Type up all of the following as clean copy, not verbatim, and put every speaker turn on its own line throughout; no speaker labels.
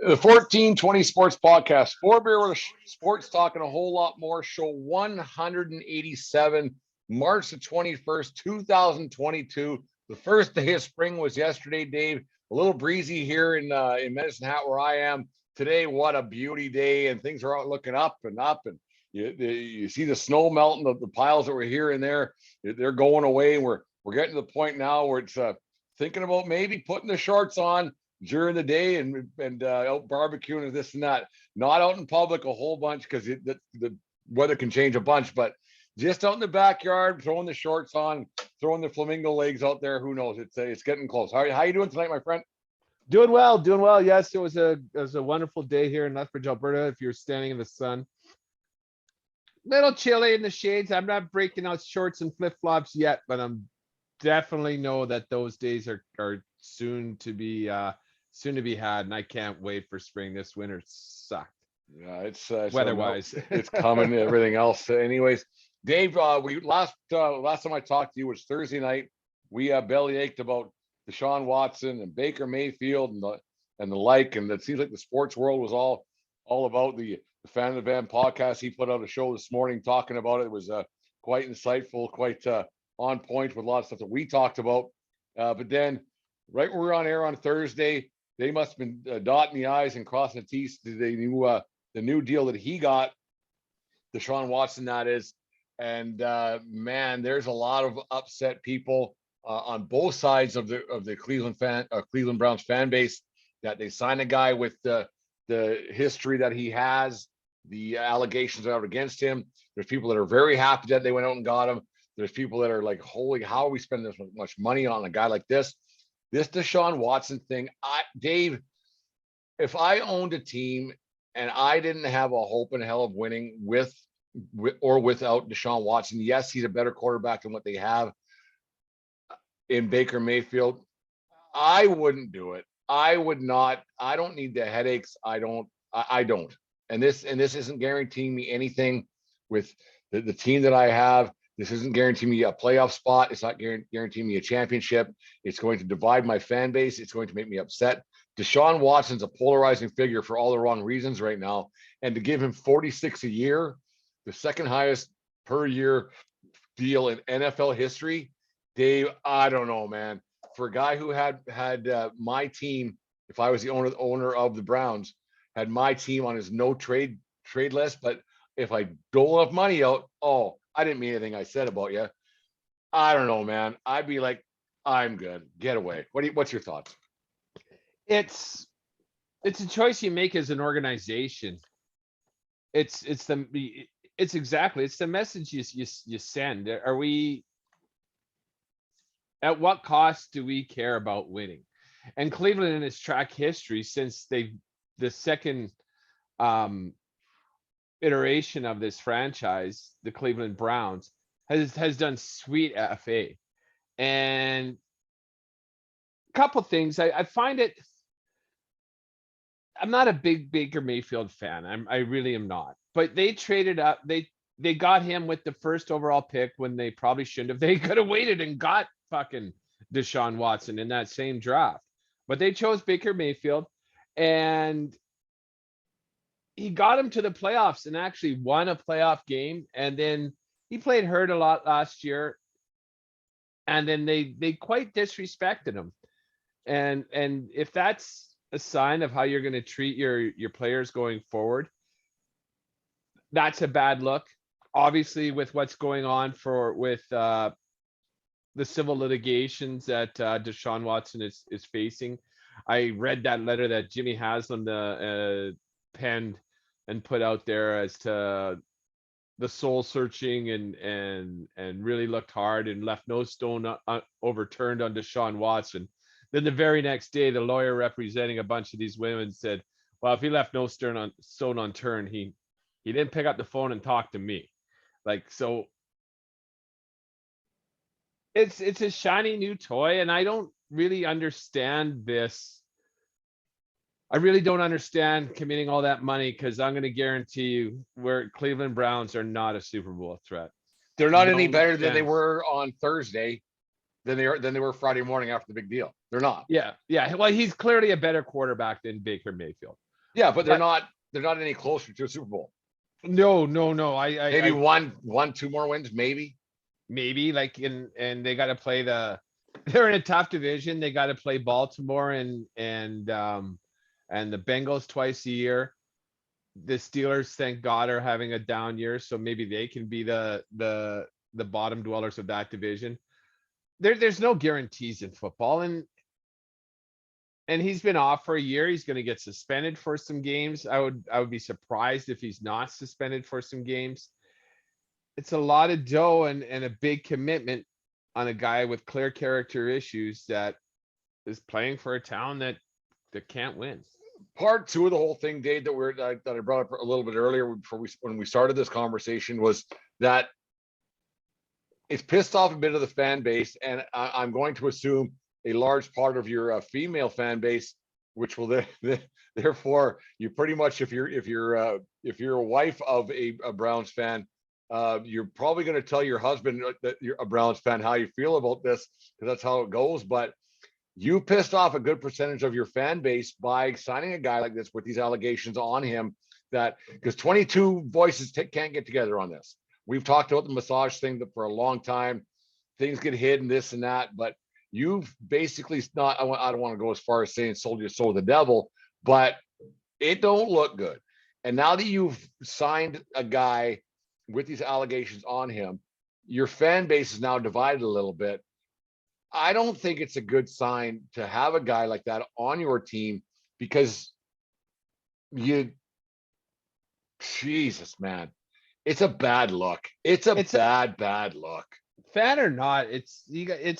The 1420 Sports Podcast, Four Beer with Sports Talking a whole lot more. Show 187, March the 21st, 2022. The first day of spring was yesterday, Dave. A little breezy here in Medicine Hat where I am today. What a beauty day, and things are out looking up and up, and you see the snow melting. The piles that were here and there, they're going away. We're getting to the point now where it's thinking about maybe putting the shorts on during the day and out barbecuing and this and that. Not out in public a whole bunch because the weather can change a bunch, but just out in the backyard, throwing the shorts on, throwing the flamingo legs out there. Who knows? It's getting close. How you doing tonight, my friend?
Doing well, doing well. Yes, it was a wonderful day here in Lethbridge, Alberta. If you're standing in the sun, little chilly in the shades. I'm not breaking out shorts and flip flops yet, but I'm definitely know that those days are soon to be had, and I can't wait for spring. This winter sucked.
Yeah, it's
weather-wise.
it's coming. Everything else, anyways. Dave, we last time I talked to you was Thursday night. We belly ached about Deshaun Watson and Baker Mayfield and the like, and it seems like the sports world was all about the Fan of the Van podcast. He put out a show this morning talking about it. It was quite insightful, quite on point with a lot of stuff that we talked about. But then, right when we were on air on Thursday, they must have been dotting the I's and crossing the T's. The new deal that he got, Deshaun Watson, that is. And man, there's a lot of upset people on both sides of the Cleveland Browns fan base that they signed a guy with the history that he has, the allegations that are against him. There's people that are very happy that they went out and got him. There's people that are like, holy, how are we spending this much money on a guy like this? This Deshaun Watson thing, Dave, if I owned a team and I didn't have a hope in hell of winning with or without Deshaun Watson, yes, he's a better quarterback than what they have in Baker Mayfield. I wouldn't do it. I would not. I don't need the headaches. I don't. And this isn't guaranteeing me anything with the team that I have. This isn't guaranteeing me a playoff spot. It's not guaranteeing me a championship. It's going to divide my fan base. It's going to make me upset. Deshaun Watson's a polarizing figure for all the wrong reasons right now. And to give him 46 a year, the second highest per year deal in NFL history, Dave, I don't know, man. For a guy who had my team, if I was the owner of the Browns, had my team on his no trade list, but if I dole enough money out, I didn't mean anything I said about you. I don't know, man. I'd be like, I'm good. Get away. What's your thoughts?
It's a choice you make as an organization. It's the message you send. Are we, at what cost do we care about winning? And Cleveland in its track history since the second iteration of this franchise, the Cleveland Browns, has done sweet FA. And a couple things, I find it, I'm not a big Baker Mayfield fan. I really am not. But they traded up, they got him with the first overall pick when they probably shouldn't have. They could have waited and got fucking Deshaun Watson in that same draft. But they chose Baker Mayfield, and he got him to the playoffs and actually won a playoff game. And then he played hurt a lot last year. And then they quite disrespected him. And if that's a sign of how you're going to treat your players going forward, that's a bad look. Obviously, with what's going on with the civil litigations that Deshaun Watson is facing. I read that letter that Jimmy Haslam penned and put out there as to the soul searching and really looked hard and left no stone overturned on Deshaun Watson. Then the very next day, the lawyer representing a bunch of these women said, well, if he left no stone unturned, he didn't pick up the phone and talk to me. Like, so it's a shiny new toy, and I don't really understand this. I really don't understand committing all that money, because I'm going to guarantee you where Cleveland Browns are not a Super Bowl threat.
They're not any better than they were on Thursday than they were Friday morning after the big deal. They're not.
Yeah. Well, he's clearly a better quarterback than Baker Mayfield.
Yeah, but
But
they're not any closer to a Super Bowl.
no.
Maybe one, two more wins, maybe.
Maybe like and they got to play they're in a tough division. They got to play Baltimore and the Bengals twice a year. The Steelers, thank God, are having a down year, so maybe they can be the bottom dwellers of that division. There's no guarantees in football, and he's been off for a year. He's going to get suspended for some games. I would be surprised if he's not suspended for some games. It's a lot of dough and a big commitment on a guy with clear character issues that is playing for a town that can't win.
Part two of the whole thing, Dave, that I brought up a little bit earlier when we started this conversation was that it's pissed off a bit of the fan base, and I'm going to assume a large part of your female fan base, which will therefore you pretty much if you're a wife of a Browns fan, you're probably going to tell your husband that you're a Browns fan how you feel about this, because that's how it goes. But you pissed off a good percentage of your fan base by signing a guy like this with these allegations on him, that because 22 voices can't get together on this. We've talked about the massage thing for a long time. Things get hidden, this and that, but you've basically not, I don't want to go as far as saying sold your soul to the devil, but it don't look good. And now that you've signed a guy with these allegations on him, your fan base is now divided a little bit. I don't think it's a good sign to have a guy like that on your team, because Jesus, man, it's a bad look. It's a bad look.
Fan or not, it's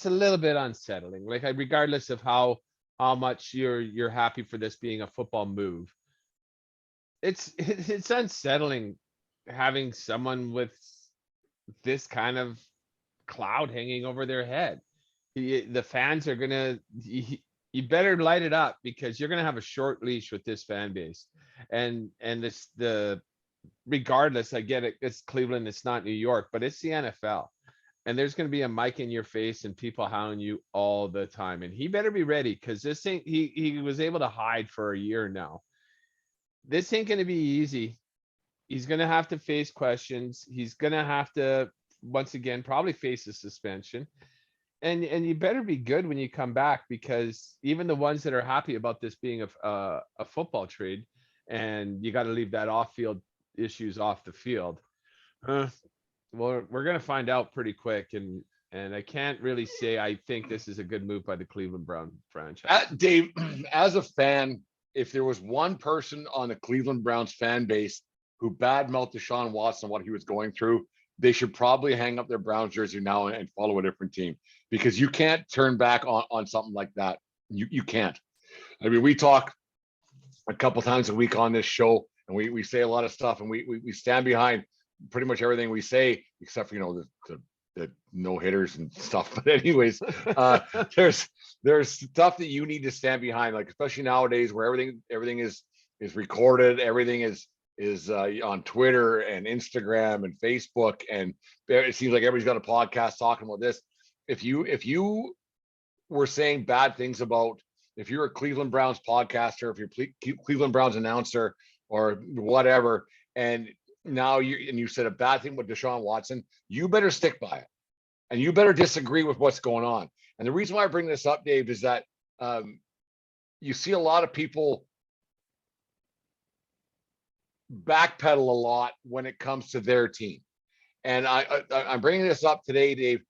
a little bit unsettling. Like regardless of how much you're happy for this being a football move, it's unsettling having someone with this kind of cloud hanging over their head. The fans are gonna you better light it up, because you're gonna have a short leash with this fan base. And regardless, I get it, it's Cleveland, it's not New York, but it's the NFL. And there's going to be a mic in your face and people hounding you all the time. And he better be ready, because this ain't, he was able to hide for a year now. This ain't going to be easy. He's going to have to face questions. He's going to have to, once again, probably face a suspension. And you better be good when you come back, because even the ones that are happy about this being a football trade, and you got to leave that off-field issues off the field. Well, we're gonna find out pretty quick, and I can't really say I think this is a good move by the Cleveland Brown franchise.
Dave, as a fan, if there was one person on the Cleveland Browns fan base who badmouthed Deshaun Watson, what he was going through, they should probably hang up their Browns jersey now and follow a different team, because you can't turn back on something like that. You can't. I mean, we talk a couple times a week on this show, and we say a lot of stuff, and we stand behind pretty much everything we say, except for the no hitters and stuff. But anyways, there's stuff that you need to stand behind, like especially nowadays where everything is recorded, everything is on Twitter and Instagram and Facebook, and it seems like everybody's got a podcast talking about this. If you were saying bad things about, if you're a Cleveland Browns podcaster, if you're Cleveland Browns announcer or whatever, and now you said a bad thing with Deshaun Watson, you better stick by it, and you better disagree with what's going on. And the reason why I bring this up, Dave, is that you see a lot of people backpedal a lot when it comes to their team. And I'm bringing this up today, Dave,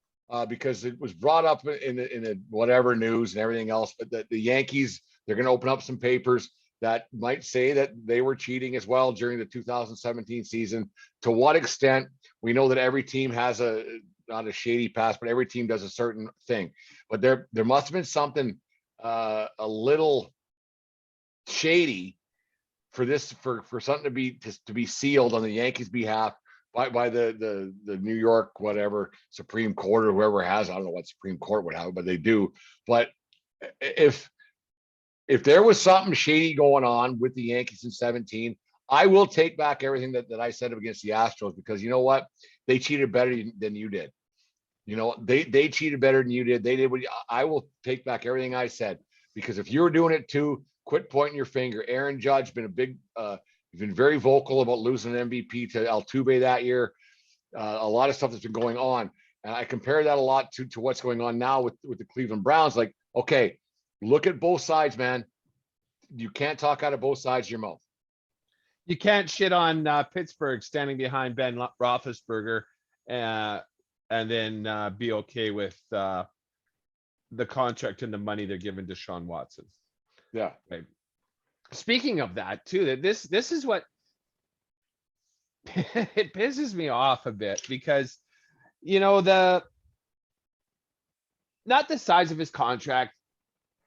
because it was brought up in the whatever news and everything else, but the Yankees, they're going to open up some papers that might say that they were cheating as well during the 2017 season. To what extent? We know that every team has not a shady past, but every team does a certain thing. But there must have been something a little shady for this, for something to be sealed on the Yankees' behalf by the New York whatever Supreme Court or whoever has. I don't know what Supreme Court would have, but they do. But if there was something shady going on with the Yankees in 17, I will take back everything that I said against the Astros, because you know what? They cheated better than you did. You know, they cheated better than you did. They did what I will take back everything I said, because if you were doing it too, quit pointing your finger. Aaron Judge been a big, he's been very vocal about losing an MVP to Altuve that year. A lot of stuff that's been going on. And I compare that a lot to what's going on now with the Cleveland Browns. Like, okay, look at both sides, man. You can't talk out of both sides of your mouth.
You can't shit on Pittsburgh standing behind Ben Roethlisberger and then be okay with the contract and the money they're giving to Deshaun Watson.
Yeah.
Right. Speaking of that too, that this is what it pisses me off a bit because, you know, not the size of his contract.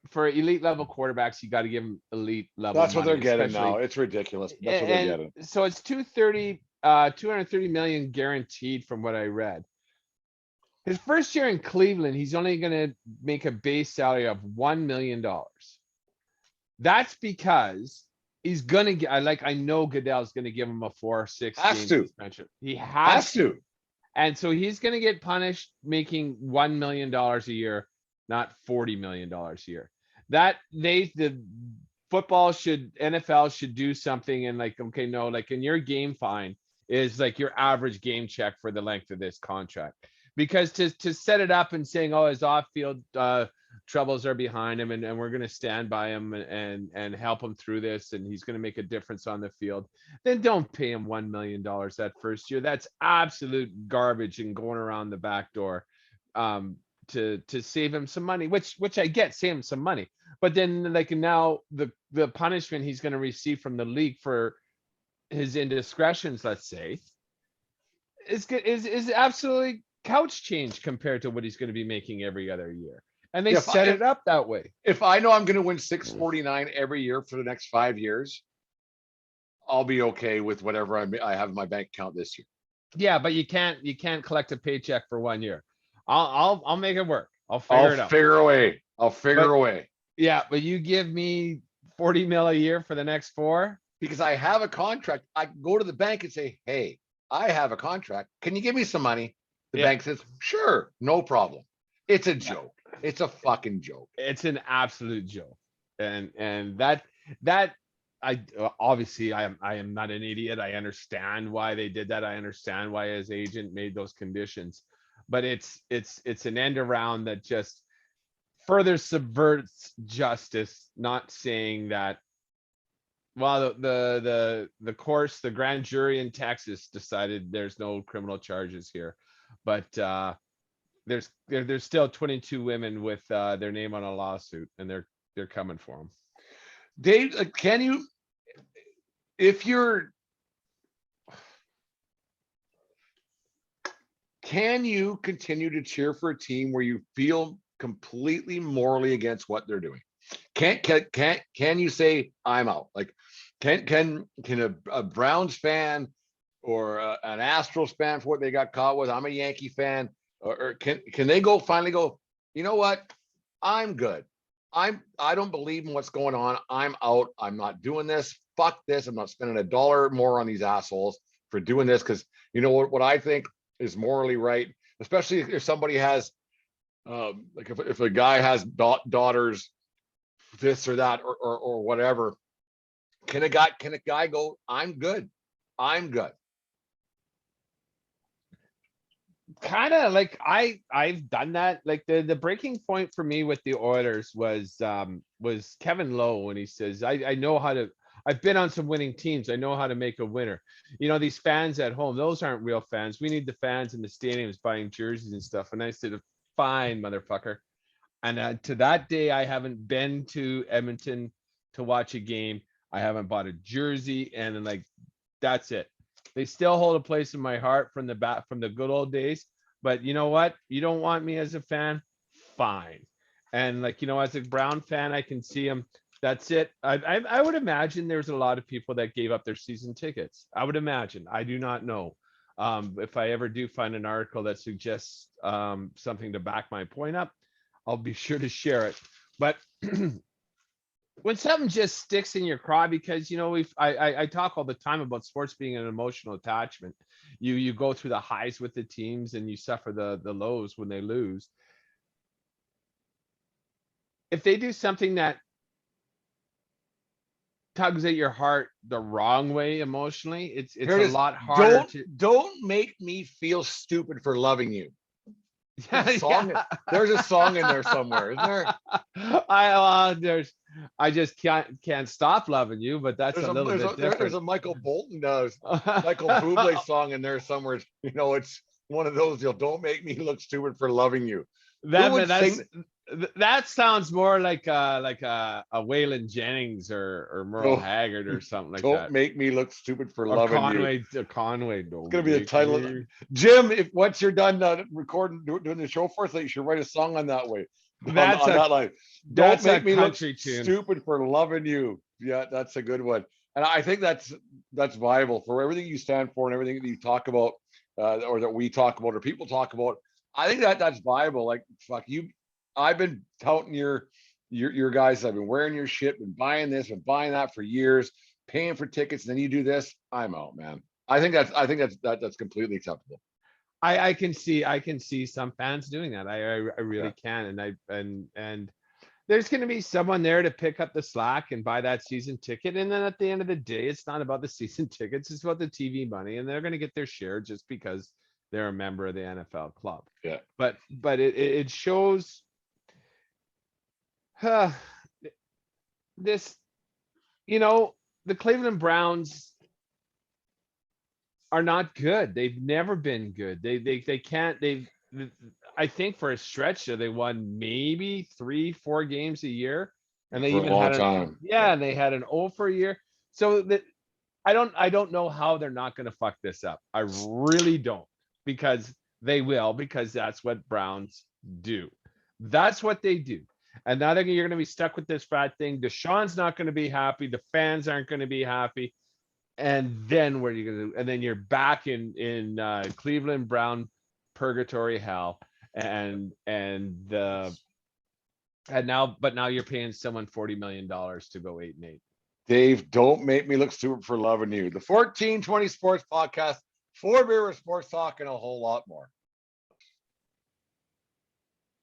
For elite level quarterbacks, you got to give them elite level.
That's what
money,
they're getting now. It's ridiculous. That's what they're getting.
So it's 230 million guaranteed from what I read. His first year in Cleveland, he's only going to make a base salary of $1 million. That's because he's going to get, I know Goodell's going to give him a 4 or 6 game suspension. He has to. And so he's going to get punished making $1 million a year, not $40 million a year. That the NFL should do something and like, okay, no, like in your game fine is like your average game check for the length of this contract. Because to set it up and saying, oh, his off-field troubles are behind him and we're going to stand by him and help him through this and he's going to make a difference on the field, then don't pay him $1 million that first year. That's absolute garbage and going around the back door to save him some money, which I get, save him some money. But then like now the punishment he's going to receive from the league for his indiscretions, let's say, is absolutely couch change compared to what he's going to be making every other year. And they set it up that way.
If I know I'm going to win 649 every year for the next 5 years, I'll be okay with whatever I have in my bank account this year.
Yeah, but you can't collect a paycheck for 1 year. I'll make it work. I'll figure it out.
I'll figure a way.
Yeah, but you give me 40 mil a year for the next 4?
Because I have a contract. I can go to the bank and say, hey, I have a contract. Can you give me some money? The bank says, sure, no problem. It's a joke. It's a fucking joke.
It's an absolute joke. And that I obviously I am not an idiot. I understand why they did that. I understand why his agent made those conditions. But it's an end around that just further subverts justice, not saying that, well, the course, the grand jury in Texas decided there's no criminal charges here, but there's still 22 women with their name on a lawsuit, and they're coming for them.
Dave, can you, can you continue to cheer for a team where you feel completely morally against what they're doing? Can you say I'm out? Like, can a Browns fan or an Astros fan for what they got caught with? I'm a Yankee fan, or can they finally go? You know what? I'm good. I don't believe in what's going on. I'm out. I'm not doing this. Fuck this. I'm not spending $1 more on these assholes for doing this, because you know what I think is morally right, especially if somebody has like if a guy has daughters, this or that or whatever. Can a guy go, I'm good.
Kind of like I've done that. Like the breaking point for me with the Oilers was Kevin Lowe, when he says, I know how to, I've been on some winning teams. I know how to make a winner. You know, these fans at home, those aren't real fans. We need the fans in the stadiums buying jerseys and stuff. And I said, fine, motherfucker. And to that day, I haven't been to Edmonton to watch a game. I haven't bought a jersey, and then, like, that's it. They still hold a place in my heart from the good old days. But you know what? You don't want me as a fan? Fine. And like, you know, as a Brown fan, I can see them. That's it. I would imagine there's a lot of people that gave up their season tickets. I would imagine. I do not know. If I ever do find an article that suggests something to back my point up, I'll be sure to share it. But when something just sticks in your craw, because, you know, I talk all the time about sports being an emotional attachment. You go through the highs with the teams and you suffer the lows when they lose. If they do something that tugs at your heart the wrong way emotionally. It's
Here
a
it is.
lot harder to.
Don't make me feel stupid for loving you. There's
Yeah,
a song.
yeah.
There's a song in there somewhere, isn't there?
I just can't stop loving you, but that's a little bit
There's
different.
a Michael Bolton Michael Bublé song in there somewhere. It's one of those. Don't make me look stupid for loving you. Who would sing?
That sounds more like a Waylon Jennings or Merle
Don't,
Haggard or something like
don't
that.
make me look stupid for
Or
loving you.
Conway.
It's gonna be the title. Jim, if once you're done recording doing the show for us, you should write a song on that way.
That's
on
a
that line. Don't
that's
make
a
me look
country tune.
stupid for loving you. Yeah, that's a good one. And I think that's viable for everything you stand for and everything that you talk about, or that we talk about, or people talk about. I think that's viable. Like fuck you. I've been touting your guys. I've been wearing your shit, been buying this and buying that for years, paying for tickets, and then you do this. I'm out, man. I think that's completely acceptable.
I can see some fans doing that. I really can. And there's going to be someone there to pick up the slack and buy that season ticket. And then at the end of the day, it's not about the season tickets. It's about the TV money, and they're going to get their share just because they're a member of the NFL club.
Yeah.
But it shows this, the Cleveland Browns are not good. They've never been good. They can't. I think for a stretch there, they won maybe 3-4 games a year, and they
For a
even
long
had
time.
and they had an 0 for a year. So that I don't know how they're not going to fuck this up. I really don't, because they will, because that's what Browns do. That's what they do. And now you're going to be stuck with this bad thing. Deshaun's not going to be happy. The fans aren't going to be happy. And then what are you gonna do? And then you're back in Cleveland Brown purgatory hell, and now you're paying someone $40 million to go 8-8.
Dave, don't make me look stupid for loving you. The 1420 Sports Podcast, 4 beer with sports talk, and a whole lot more.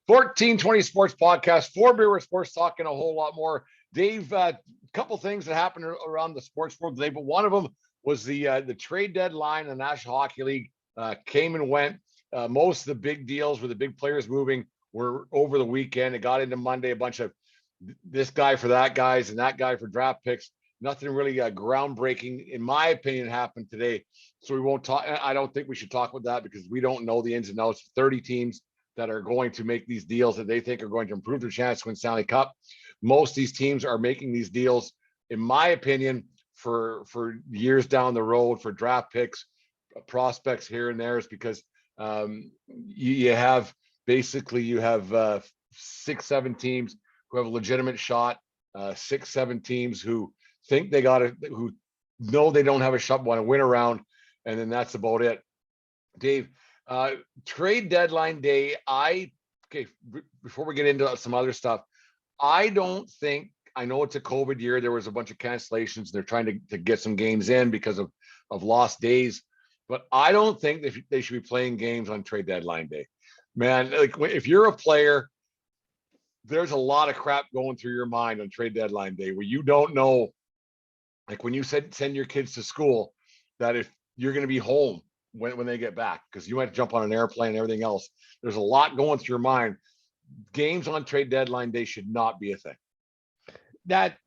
1420 Sports Podcast, 4 beer with sports talk, and a whole lot more. Dave, a couple things that happened around the sports world today, but one of them was the trade deadline in the National Hockey League came and went. Most of the big deals with the big players moving were over the weekend. It got into Monday, a bunch of this guy for that guys and that guy for draft picks. Nothing really groundbreaking, in my opinion, happened today. So we won't talk. I don't think we should talk about that because we don't know the ins and outs. 30 teams that are going to make these deals that they think are going to improve their chance to win Stanley Cup. Most of these teams are making these deals, in my opinion, for years down the road, for draft picks, prospects here and there, is because you have 6-7 teams who have a legitimate shot, 6-7 teams who think they got it, who know they don't have a shot, want to win around, and then that's about it. Dave, trade deadline day. Before we get into some other stuff, I know it's a COVID year. There was a bunch of cancellations. They're trying to get some games in because of lost days, but I don't think they should be playing games on trade deadline day. Man, like if you're a player, there's a lot of crap going through your mind on trade deadline day where you don't know, like when you send your kids to school, that if you're going to be home when they get back, because you might have to jump on an airplane and everything else. There's a lot going through your mind. Games on trade deadline day should not be a thing.
That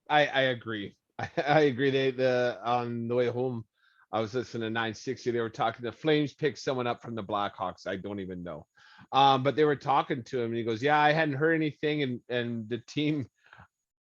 I agree. I agree. On the way home, I was listening to 960. They were talking. The Flames picked someone up from the Blackhawks. I don't even know. But they were talking to him, and he goes, "Yeah, I hadn't heard anything." And the team,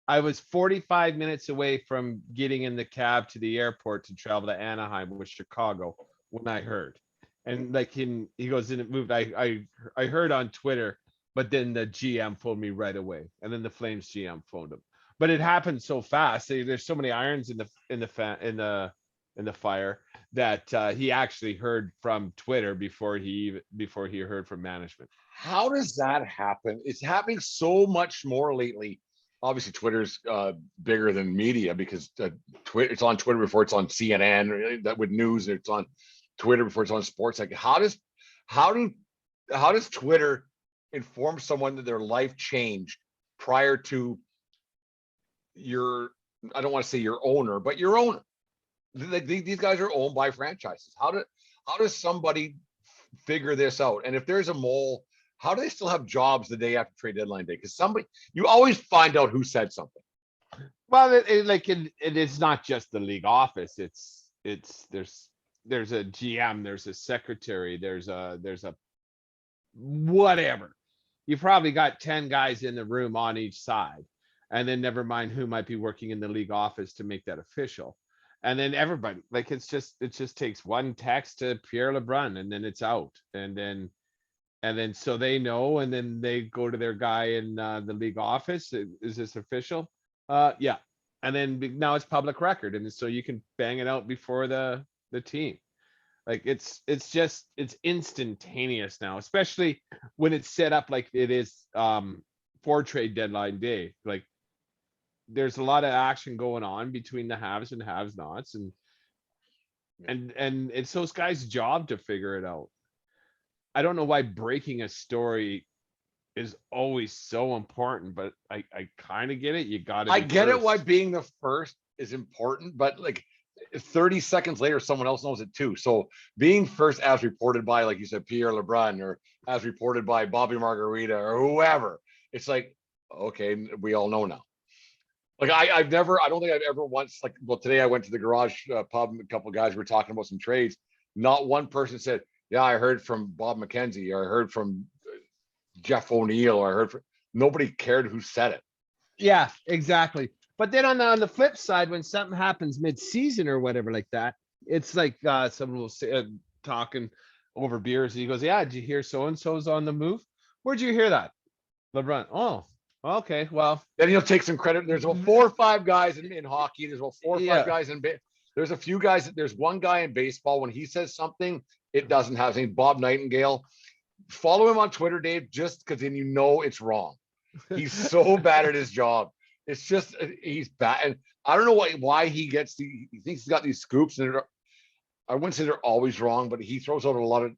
I was 45 minutes away from getting in the cab to the airport to travel to Anaheim with Chicago when I heard. And like he goes, and it moved. I heard on Twitter, but then the GM phoned me right away, and then the Flames GM phoned him. But it happened so fast. There's so many irons in the fire that he actually heard from Twitter before he heard from management.
How does that happen? It's happening so much more lately. Obviously, Twitter's bigger than media because it's on Twitter before it's on CNN. That with news, it's on Twitter before it's on sports. Like, how does Twitter inform someone that their life changed prior to your I don't want to say your owner, but your owner. These guys are owned by franchises. How does somebody figure this out? And if there's a mole, how do they still have jobs the day after trade deadline day? Because you always find out who said something.
Well, it's not just the league office. There's a GM, there's a secretary, there's a whatever. You probably got 10 guys in the room on each side, and then never mind who might be working in the league office to make that official. And then everybody, like, it just takes one text to Pierre LeBrun, and then it's out. And then so they know, and then they go to their guy in the league office. Is this official? Yeah. And then now it's public record, and so you can bang it out before the team. Like, it's instantaneous now, especially when it's set up like it is for trade deadline day. Like, there's a lot of action going on between the haves and haves nots, and it's those guys' job to figure it out. I don't know why breaking a story is always so important, but I kind of get it. You got to.
I get it why being the first is important, but like 30 seconds later, someone else knows it too. So being first, as reported by, like you said, Pierre LeBrun, or as reported by Bobby Margarita or whoever, it's like, okay, we all know now. Like I don't think I've ever once, like, well, today I went to the garage pub, a couple of guys were talking about some trades. Not one person said, yeah, I heard from Bob McKenzie, or I heard from Jeff O'Neill, or I heard from, nobody cared who said it.
Yeah, exactly. But then on the flip side, when something happens mid-season or whatever like that, it's like someone will say, talking over beers. And he goes, yeah, did you hear so-and-so's on the move? Where'd you hear that? LeBrun. Oh, okay. Well,
then he'll take some credit. There's about 4 or 5 guys in hockey. There's about 4 or 5 guys in there's a few guys. There's one guy in baseball, when he says something, it doesn't have anything. Bob Nightingale. Follow him on Twitter, Dave, just because then you know it's wrong. He's so bad at his job. It's just, he's bad. And I don't know why he thinks he's got these scoops, and I wouldn't say they're always wrong, but he throws out a lot of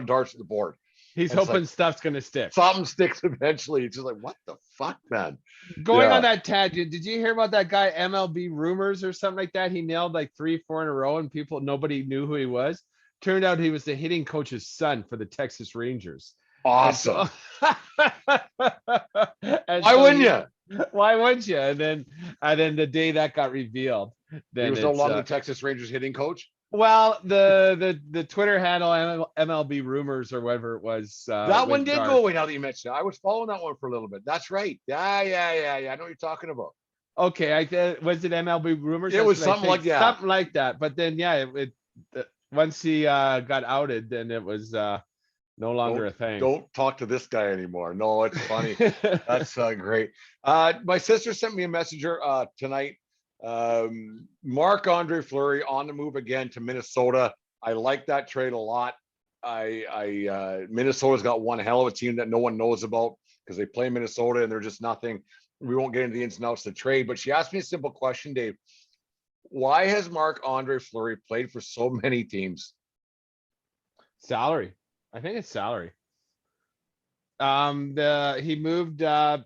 darts at the board.
He's hoping stuff's gonna stick.
Something sticks eventually. It's just like, what the fuck, man?
Going on that tangent, did you hear about that guy MLB Rumors or something like that? He nailed like 3-4 in a row, and nobody knew who he was. Turned out he was the hitting coach's son for the Texas Rangers.
Awesome.
Why wouldn't you? Why wouldn't you? And then the day that got revealed, then
he was no longer the Texas Rangers hitting coach.
Well, the Twitter handle MLB Rumors or whatever it was.
That one did go away now that you mentioned it. I was following that one for a little bit. That's right. Yeah. I know what you're talking about.
Okay, was it MLB Rumors?
It was something like that.
Something like that. But then, yeah, once he got outed, then it was no longer a thing. Don't
talk to this guy anymore. No, it's funny. That's great. My sister sent me a messenger tonight. Marc-Andre Fleury on the move again to Minnesota. I like that trade a lot. Minnesota's got one hell of a team that no one knows about, because they play Minnesota and they're just nothing. We won't get into the ins and outs of the trade, but she asked me a simple question, Dave. Why has Marc-Andre Fleury played for so many teams?
Salary. I think it's salary. He moved,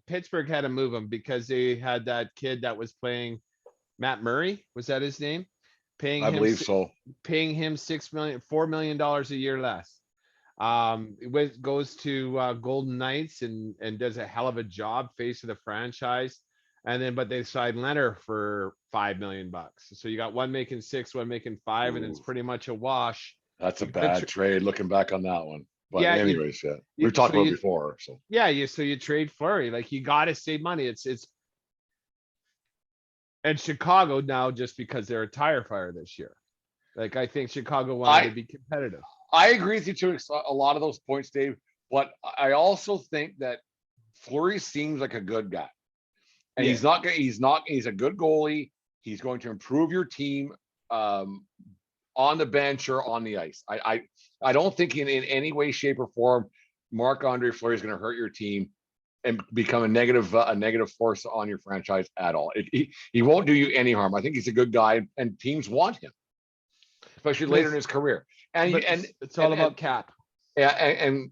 Pittsburgh had to move him because they had that kid that was playing, Matt Murray. Was that his name?
I believe so.
Paying him $4 million a year less. Goes to Golden Knights and does a hell of a job, face of the franchise. But they signed Leonard for $5 million. So you got one making 6, one making 5, and it's pretty much a wash.
That's a bad trade looking back on that one. But anyways, we've talked about it before. So
so you trade Fleury, like, you got to save money. And Chicago now, just because they're a tire fire this year. Like, I think Chicago wanted to be competitive.
I agree with you to a lot of those points, Dave. But I also think that Fleury seems like a good guy. And he's a good goalie. He's going to improve your team on the bench or on the ice. I don't think in any way, shape, or form, Marc-Andre Fleury is going to hurt your team and become a negative force on your franchise at all. He won't do you any harm. I think he's a good guy, and teams want him, especially later in his career. And
it's all about cap.
Yeah, and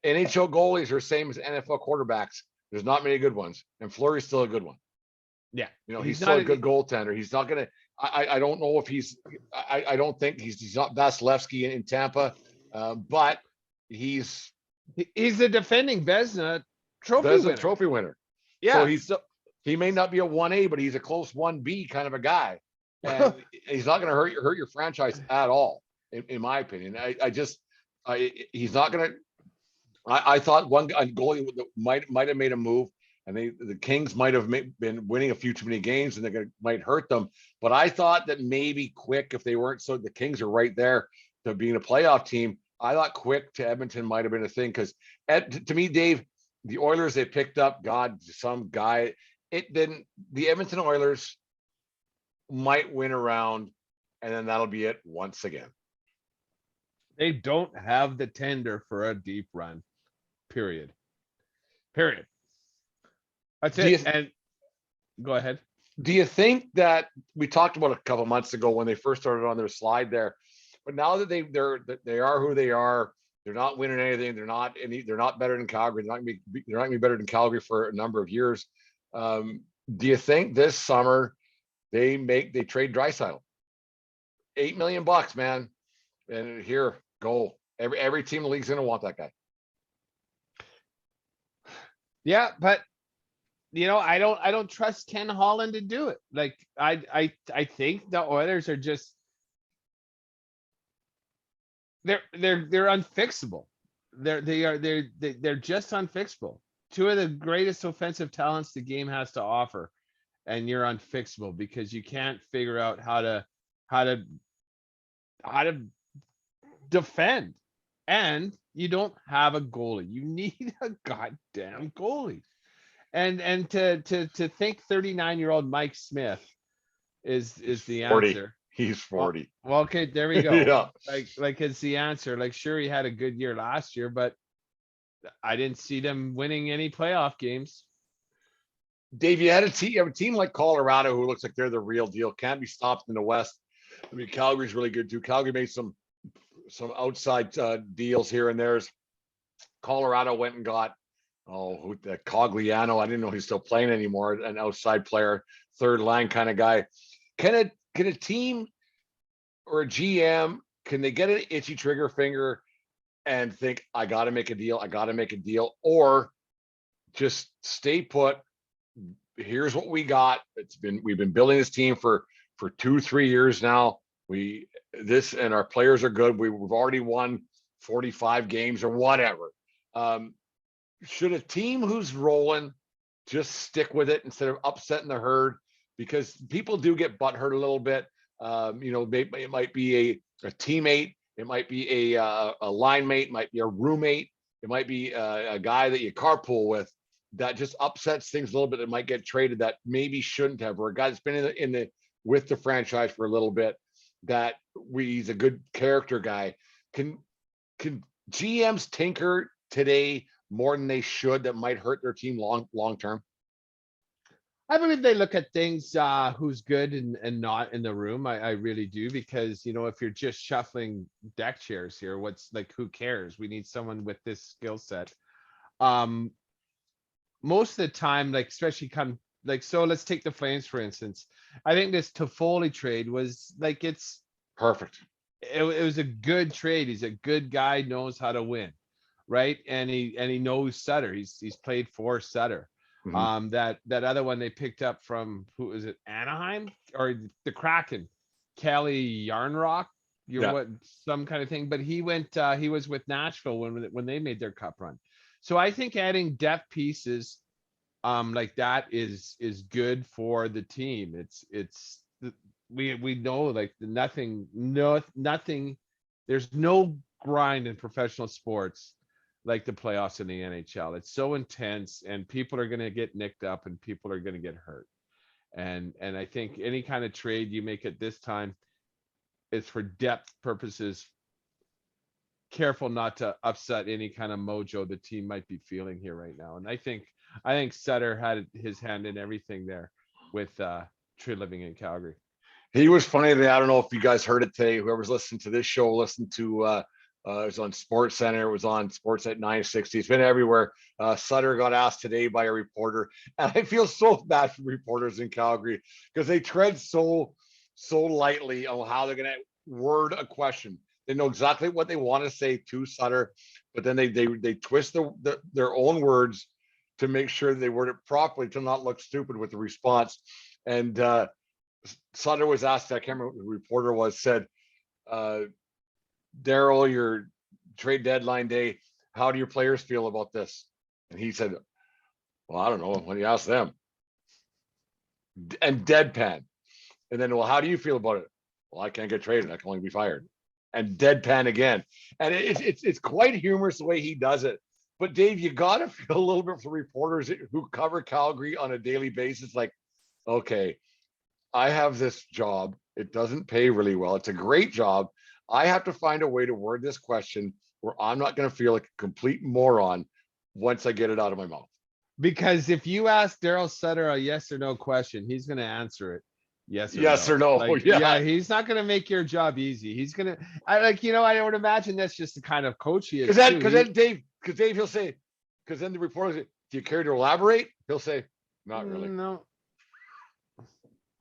NHL goalies are same as NFL quarterbacks. There's not many good ones, and Fleury's still a good one.
Yeah,
You know,
he's
he's still
not.
a good goaltender. He's not gonna. I don't know if I don't think he's not Vasilevsky in Tampa, but he's
He's the defending Vezina trophy
there's a
winner.
trophy winner. So
Yeah.
he may not be a 1A, but he's a close 1B kind of a guy, and he's not going to hurt your franchise at all, in my opinion. He's not going to. I thought one goalie might have made a move, and the Kings might have been winning a few too many games, and they're might hurt them. But I thought that maybe Quick, if they weren't so, the Kings are right there to being a playoff team. I thought Quick to Edmonton might have been a thing because, to me, Dave, the Oilers they picked up, some guy. It didn't. The Edmonton Oilers might win around, and then that'll be it once again.
They don't have the tender for a deep run. Period. Period. That's
Do you,
it. And go ahead.
do you think that we talked about a couple months ago when they first started on their slide there, but now that they are who they are, they're not winning anything. They're not better than Calgary. They're not gonna be better than Calgary for a number of years. Do you think this summer they trade Draisaitl? $8 million, man. And here, go. Every team in the league's gonna want that guy.
Yeah, but I don't trust Ken Holland to do it. Like I think the Oilers are just they're unfixable. They're just unfixable. Two of the greatest offensive talents the game has to offer, and you're unfixable because you can't figure out how to defend, and you don't have a goalie. You need a goddamn goalie. And to think 39-year-old Mike Smith is the
40.
answer.
He's 40.
Well, okay, there we go.
Yeah.
Like it's the answer. Like, sure, he had a good year last year, but I didn't see them winning any playoff games.
Dave, you have a team like Colorado who looks like they're the real deal. Can't be stopped in the West. I mean, Calgary's really good too. Calgary made some outside deals here and there's. Colorado went and got Cogliano. I didn't know he's still playing anymore. An outside player, third line kind of guy. Can a team or a GM can they get an itchy trigger finger and think I got to make a deal, or just stay put? Here's what we got. We've been building this team for 2-3 years now. And our players are good. We've already won 45 games or whatever. Should a team who's rolling just stick with it instead of upsetting the herd? Because people do get butthurt a little bit. It might be a teammate, it might be a line mate, it might be a roommate, it might be a guy that you carpool with that just upsets things a little bit. That might get traded that maybe shouldn't have, or a guy that's been with the franchise for a little bit that he's a good character guy. Can GMs tinker today more than they should that might hurt their team long term?
I believe they look at things, who's good and not in the room. I really do, because if you're just shuffling deck chairs here, who cares? We need someone with this skill set. Most of the time, especially so let's take the Flames for instance. I think this Toffoli trade was it's
perfect.
It was a good trade. He's a good guy, knows how to win, right? And he knows Sutter. He's played for Sutter.
Mm-hmm.
That other one they picked up from, who is it, Anaheim or the Kraken, Kelly Yarnrock, some kind of thing. But he was with Nashville when they made their cup run. So I think adding depth pieces like that is good for the team. We know nothing. There's no grind in professional sports like the playoffs in the NHL. It's so intense, and people are going to get nicked up, and people are going to get hurt. And I think any kind of trade you make at this time is for depth purposes. Careful not to upset any kind of mojo the team might be feeling here right now. And I think Sutter had his hand in everything there with Tree living in Calgary.
He was funny today. I don't know if you guys heard it today. Whoever's listening to this show, listen to It was on Sports Center. It was on Sports at 960. It's been everywhere. Sutter got asked today by a reporter, and I feel so bad for reporters in Calgary because they tread so lightly on how they're going to word a question. They know exactly what they want to say to Sutter, but then they twist their own words to make sure they word it properly to not look stupid with the response. And Sutter was asked, I can't remember what the reporter was, said, Daryl, your trade deadline day, how do your players feel about this? And he said, well, I don't know. When you ask them. And deadpan. And then, well, how do you feel about it? Well, I can't get traded. I can only be fired. And deadpan again. And it's quite humorous the way he does it. But Dave, you got to feel a little bit for reporters who cover Calgary on a daily basis. Like, okay, I have this job. It doesn't pay really well. It's a great job. I have to find a way to word this question where I'm not going to feel like a complete moron once I get it out of my mouth.
Because if you ask Daryl Sutter a yes or no question, he's going to answer it.
Yes or no.
Like,
yeah.
He's not going to make your job easy. He's going to, I would imagine that's just the kind of coach he is.
Because then Dave, he'll say, because then the reporter say, do you care to elaborate? He'll say, not really.
No.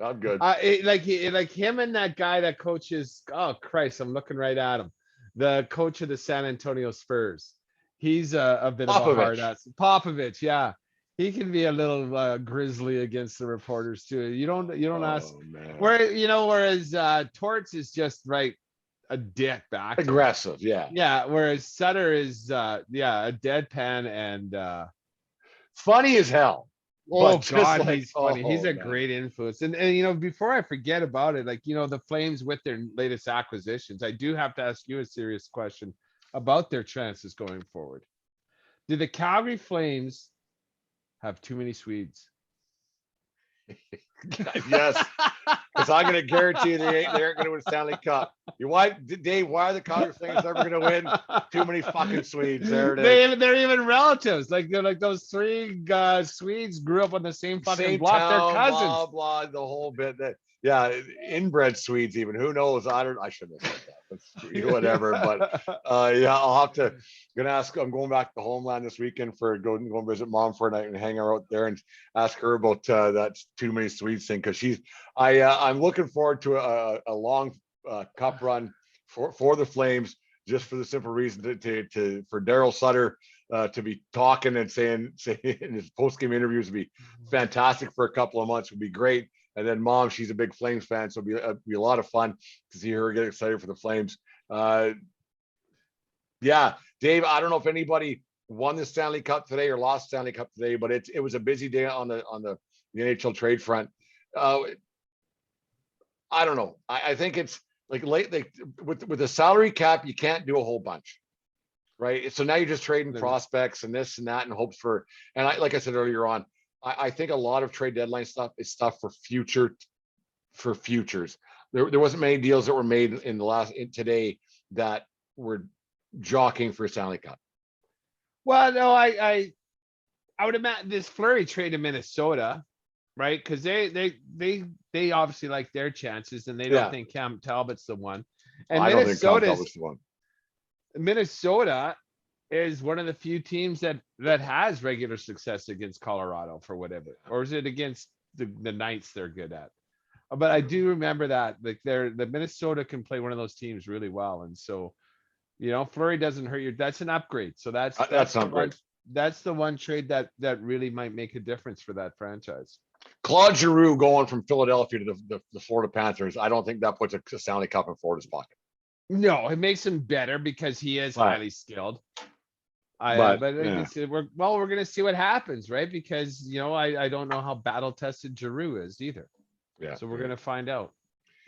Not good.
Like him and that guy that coaches. Oh Christ, I'm looking right at him. The coach of the San Antonio Spurs. He's a bit of a hard ass. Popovich, yeah. He can be a little grizzly against the reporters too. You don't ask.
Man.
Whereas Torts is just right a dick back.
Aggressive, yeah.
Yeah. Whereas Sutter is a deadpan and
funny as hell.
Oh God, he's funny. He's a great influence. And before I forget about it, the Flames with their latest acquisitions, I do have to ask you a serious question about their chances going forward. Do the Calgary Flames have too many Swedes?
Yes, because I'm going to guarantee you they aren't going to win Stanley Cup. Dave? Why are the Calgary Flames never going to win? Too many fucking Swedes. There it is.
They're even relatives. They're like those three Swedes grew up on the same fucking block.
Town,
they're cousins.
Blah blah. The whole bit. Inbred Swedes. Even who knows? I shouldn't have said that. But whatever. But yeah, I'll have to. I'm going back to Homeland this weekend for go visit Mom for a night and hang out there and ask her about that too many Swedes thing because I'm looking forward to a long cup run for the Flames just for the simple reason for Daryl Sutter to be talking and saying in his post game interviews would be fantastic for a couple of months would be great. And then Mom, she's a big Flames fan, so it'll be a lot of fun to see her get excited for the Flames. Yeah, Dave, I don't know if anybody won the Stanley Cup today or lost Stanley Cup today, but it was a busy day on the NHL trade front. I don't know. I think it's with the salary cap, you can't do a whole bunch, right? So now you're just trading prospects and this and that and hopes for. And like I said earlier on, I think a lot of trade deadline stuff is stuff for futures. There wasn't many deals that were made in today that were jockeying for Stanley Cup.
Well, no, I would imagine this Fleury trade to Minnesota, right? Because they obviously like their chances and they don't think Cam Talbot's the one. And I don't think Cam Talbot's the one. Minnesota is one of the few teams that has regular success against Colorado for whatever, or is it against the Knights they're good at? But I do remember that the Minnesota can play one of those teams really well, and so Fleury doesn't hurt you. That's an upgrade. So that's not great. That's the one trade that really might make a difference for that franchise.
Claude Giroux going from Philadelphia to the Florida Panthers. I don't think that puts a Stanley Cup in Florida's pocket.
No, it makes him better because he is highly skilled. We're going to see what happens, right? Because I don't know how battle tested Giroux is either. Yeah. So we're going to find out.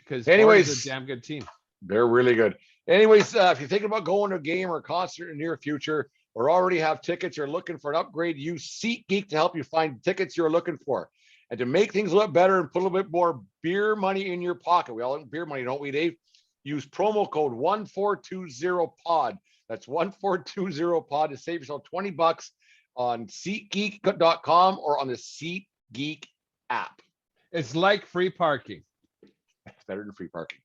Because anyways, a damn good team.
They're really good. Anyways, if you're thinking about going to a game or a concert in the near future, or already have tickets, or looking for an upgrade, use SeatGeek to help you find tickets you're looking for. And to make things a little better and put a little bit more beer money in your pocket, we all have beer money, don't we, Dave? Use promo code 1420POD. That's 1420POD to save yourself $20 on SeatGeek.com or on the SeatGeek app.
It's like free parking.
It's better than free parking.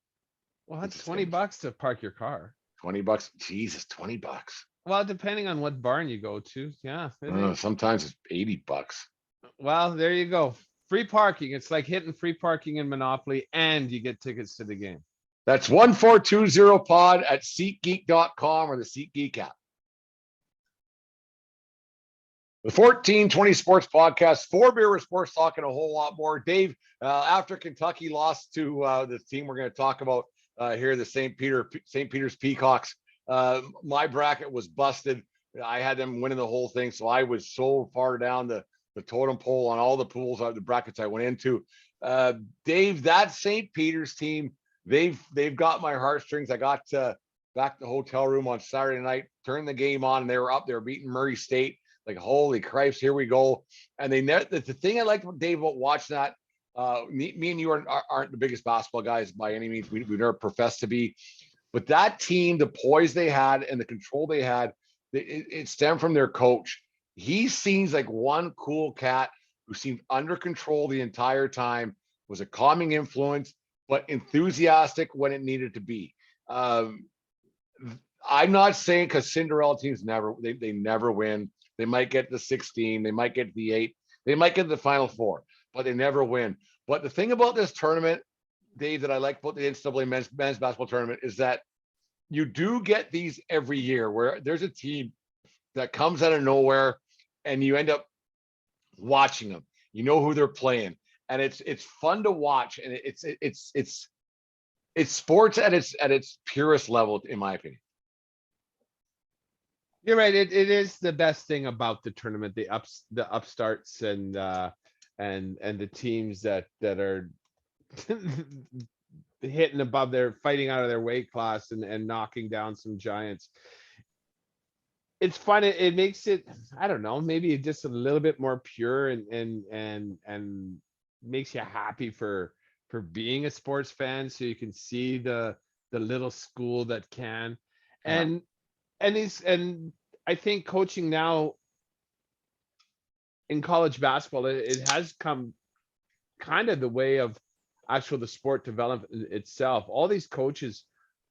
Well, that's $20 to park your car.
$20. Jesus, $20.
Well, depending on what barn you go to, yeah.
Sometimes it's $80.
Well, there you go. Free parking. It's like hitting free parking in Monopoly, and you get tickets to the game.
That's 1420 pod at SeatGeek.com or the SeatGeek app. The 1420 Sports Podcast, 4 beer with sports talk and a whole lot more. Dave, after Kentucky lost to the team we're going to talk about here, the St. Peter's Peacocks, my bracket was busted. I had them winning the whole thing, so I was so far down the totem pole on all the pools, the brackets I went into. Dave, that St. Peter's team, they've got my heartstrings. I got back to the hotel room on Saturday night, turned the game on, and they were up there beating Murray State. Like, holy Christ, here we go. And the thing I liked about Dave about watching that, me and you aren't the biggest basketball guys by any means. We never professed to be. But that team, the poise they had and the control they had, it stemmed from their coach. He seems like one cool cat who seemed under control the entire time, was a calming influence, but enthusiastic when it needed to be. I'm not saying because Cinderella teams they never win. They might get to 16. They might get to the 8. They might get to the Final Four, but they never win. But the thing about this tournament, Dave, that I like about the NCAA men's basketball tournament is that you do get these every year where there's a team that comes out of nowhere and you end up watching them. You know who they're playing, and it's fun to watch, and it's sports at its purest level, in my opinion.
You're right. It is the best thing about the tournament, the upstarts and the teams that are hitting above their fighting out of their weight class and knocking down some giants. It's fun. It makes it, I don't know, maybe just a little bit more pure and makes you happy for being a sports fan. So you can see the little school that can. And I think coaching now in college basketball, it has come kind of the way of the sport development itself. All these coaches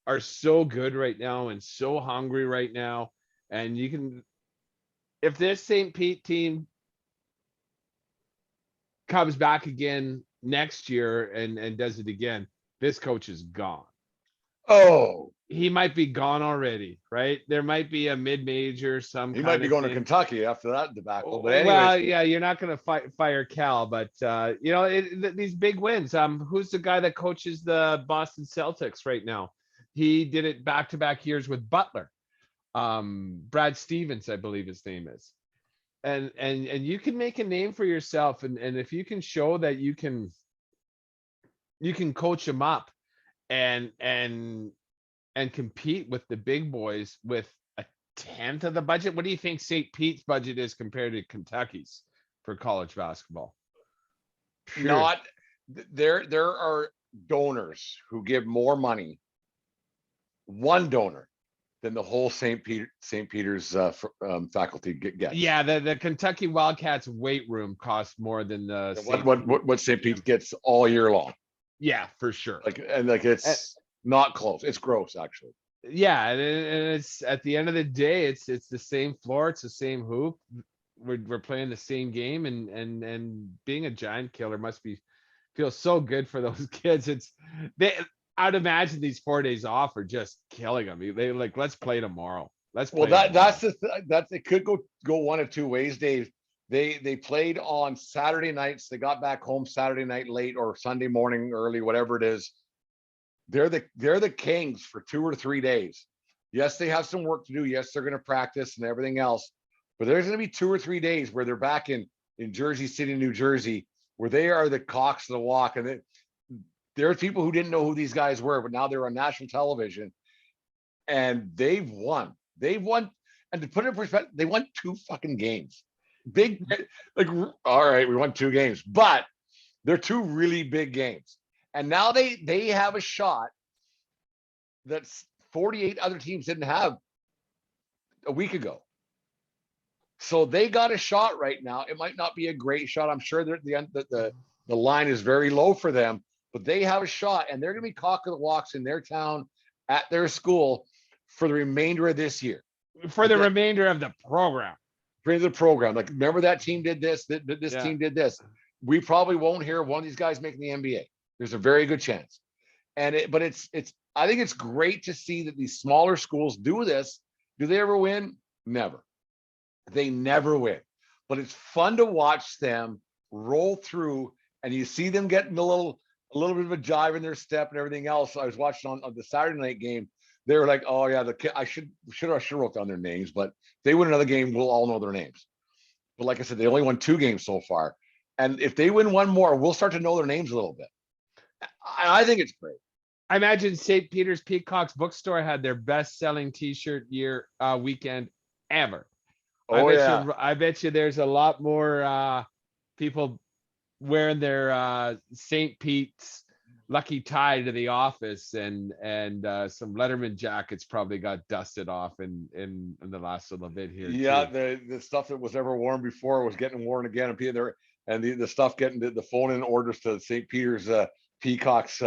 are so good right now and so hungry right now. And you can, if this St. Pete team comes back again next year and does it again, this coach is gone.
Oh,
he might be gone already, right? There might be a mid-major,
he might be going to Kentucky after that debacle. But anyways,
well, yeah, you're not going to fire Cal, but these big wins. Who's the guy that coaches the Boston Celtics right now? He did it back-to-back years with Butler. Brad Stevens, I believe his name is. And you can make a name for yourself, and if you can show that you can coach them up and compete with the big boys with a tenth of the budget. What do you think St. Pete's budget is compared to Kentucky's for college basketball?
Sure. There are donors who give more money, one donor, than the whole St. Peter's faculty gets.
Yeah, the Kentucky Wildcats weight room costs more than
what St. Pete gets all year long.
Yeah, for sure.
It's not close. It's gross, actually.
Yeah, and it's at the end of the day, it's the same floor, it's the same hoop. We're playing the same game, and being a giant killer must feel so good for those kids. I'd imagine these 4 days off are just killing them. They like, let's play tomorrow. That's
it could go one of two ways, Dave. They played on Saturday nights. They got back home Saturday night late or Sunday morning early, whatever it is. They're the Kings for 2 or 3 days. Yes, they have some work to do. Yes, they're going to practice and everything else. But there's going to be 2 or 3 days where they're back in Jersey City, New Jersey, where they are the cocks of the walk. And there's people who didn't know who these guys were, but now they're on national television, and they've won. And to put it in perspective, they won 2 fucking games. Big, all right, we won 2 games, but they're 2 really big games. And now they have a shot that 48 other teams didn't have a week ago. So they got a shot right now. It might not be a great shot. I'm sure the line is very low for them, but they have a shot, and they're going to be cock of the walks in their town at their school for the remainder of this year.
For the remainder of the program.
Bring the program. Like, remember that team did this, this
Yeah.
team did this. We probably won't hear one of these guys making the NBA. There's a very good chance. But it's I think it's great to see that these smaller schools do this. Do they ever win? Never. They never win. But it's fun to watch them roll through, and you see them getting a little bit of a jive in their step and everything else. I was watching on the Saturday night game. They were like, "Oh yeah, the kid. I should wrote down their names, but if they win another game, we'll all know their names." But like I said, they only won 2 games so far, and if they win one more, we'll start to know their names a little bit. I think it's great.
I imagine St. Peter's Peacocks bookstore had their best-selling T-shirt weekend ever.
Oh yeah.
I bet you there's a lot more people wearing their St. Pete's lucky tie to the office, and some Letterman jackets probably got dusted off in the last little bit here.
Yeah,
too.
the stuff that was ever worn before was getting worn again, and the stuff getting the phone in orders to St. Peter's Peacocks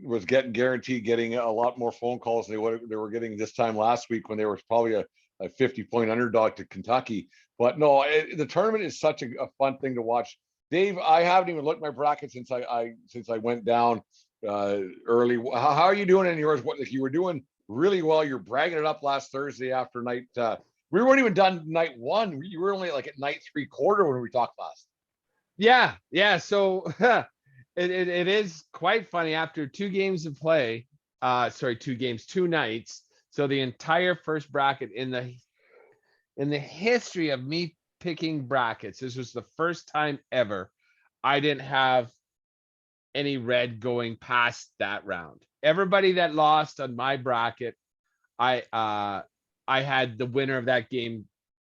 was guaranteed getting a lot more phone calls than they were getting this time last week, when they were probably a 50-point underdog to Kentucky. But no, the tournament is such a fun thing to watch. Dave, I haven't even looked at my bracket since I went down early. How are you doing in yours? What, like, you were doing really well. You're bragging it up last Thursday after night. We weren't even done night 1. You were only like at night 3/4 when we talked last.
Yeah. So it is quite funny after 2 games of play. 2 nights. So the entire first bracket in the history of me picking brackets, this was the first time ever I didn't have any red going past that round. Everybody that lost on my bracket, I had the winner of that game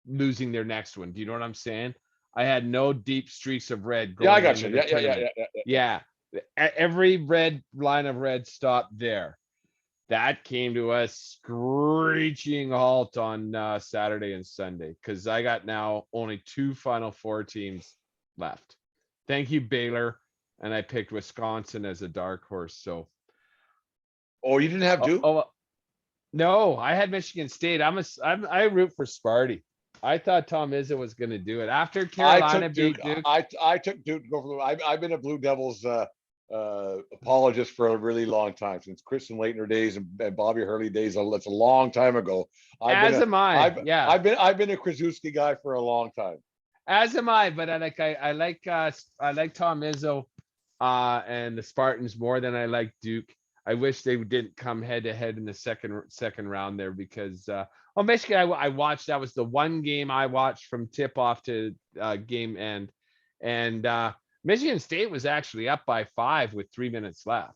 losing their next one. Do you know what I'm saying? I had no deep streaks of red going.
Yeah, I got you.
Yeah. Every red line of red stopped there. That came to a screeching halt on Saturday and Sunday, because I got now only 2 Final Four teams left. Thank you, Baylor, and I picked Wisconsin as a dark horse. So,
Oh, you didn't have Duke?
No, I had Michigan State. I root for Sparty. I thought Tom Izzo was going to do it after Carolina beat Duke.
I took Duke to go for the. I've been a Blue Devils apologist for a really long time, since Kristen Leitner days and Bobby Hurley days. That's a long time ago.
As am I. Yeah,
I've been a Krasuski guy for a long time.
As am I. But I like Tom Izzo and the Spartans more than I like Duke. I wish they didn't come head to head in the second round there, because Michigan, I watched. That was the one game I watched from tip off to game end, and Michigan State was actually up by 5 with 3 minutes left,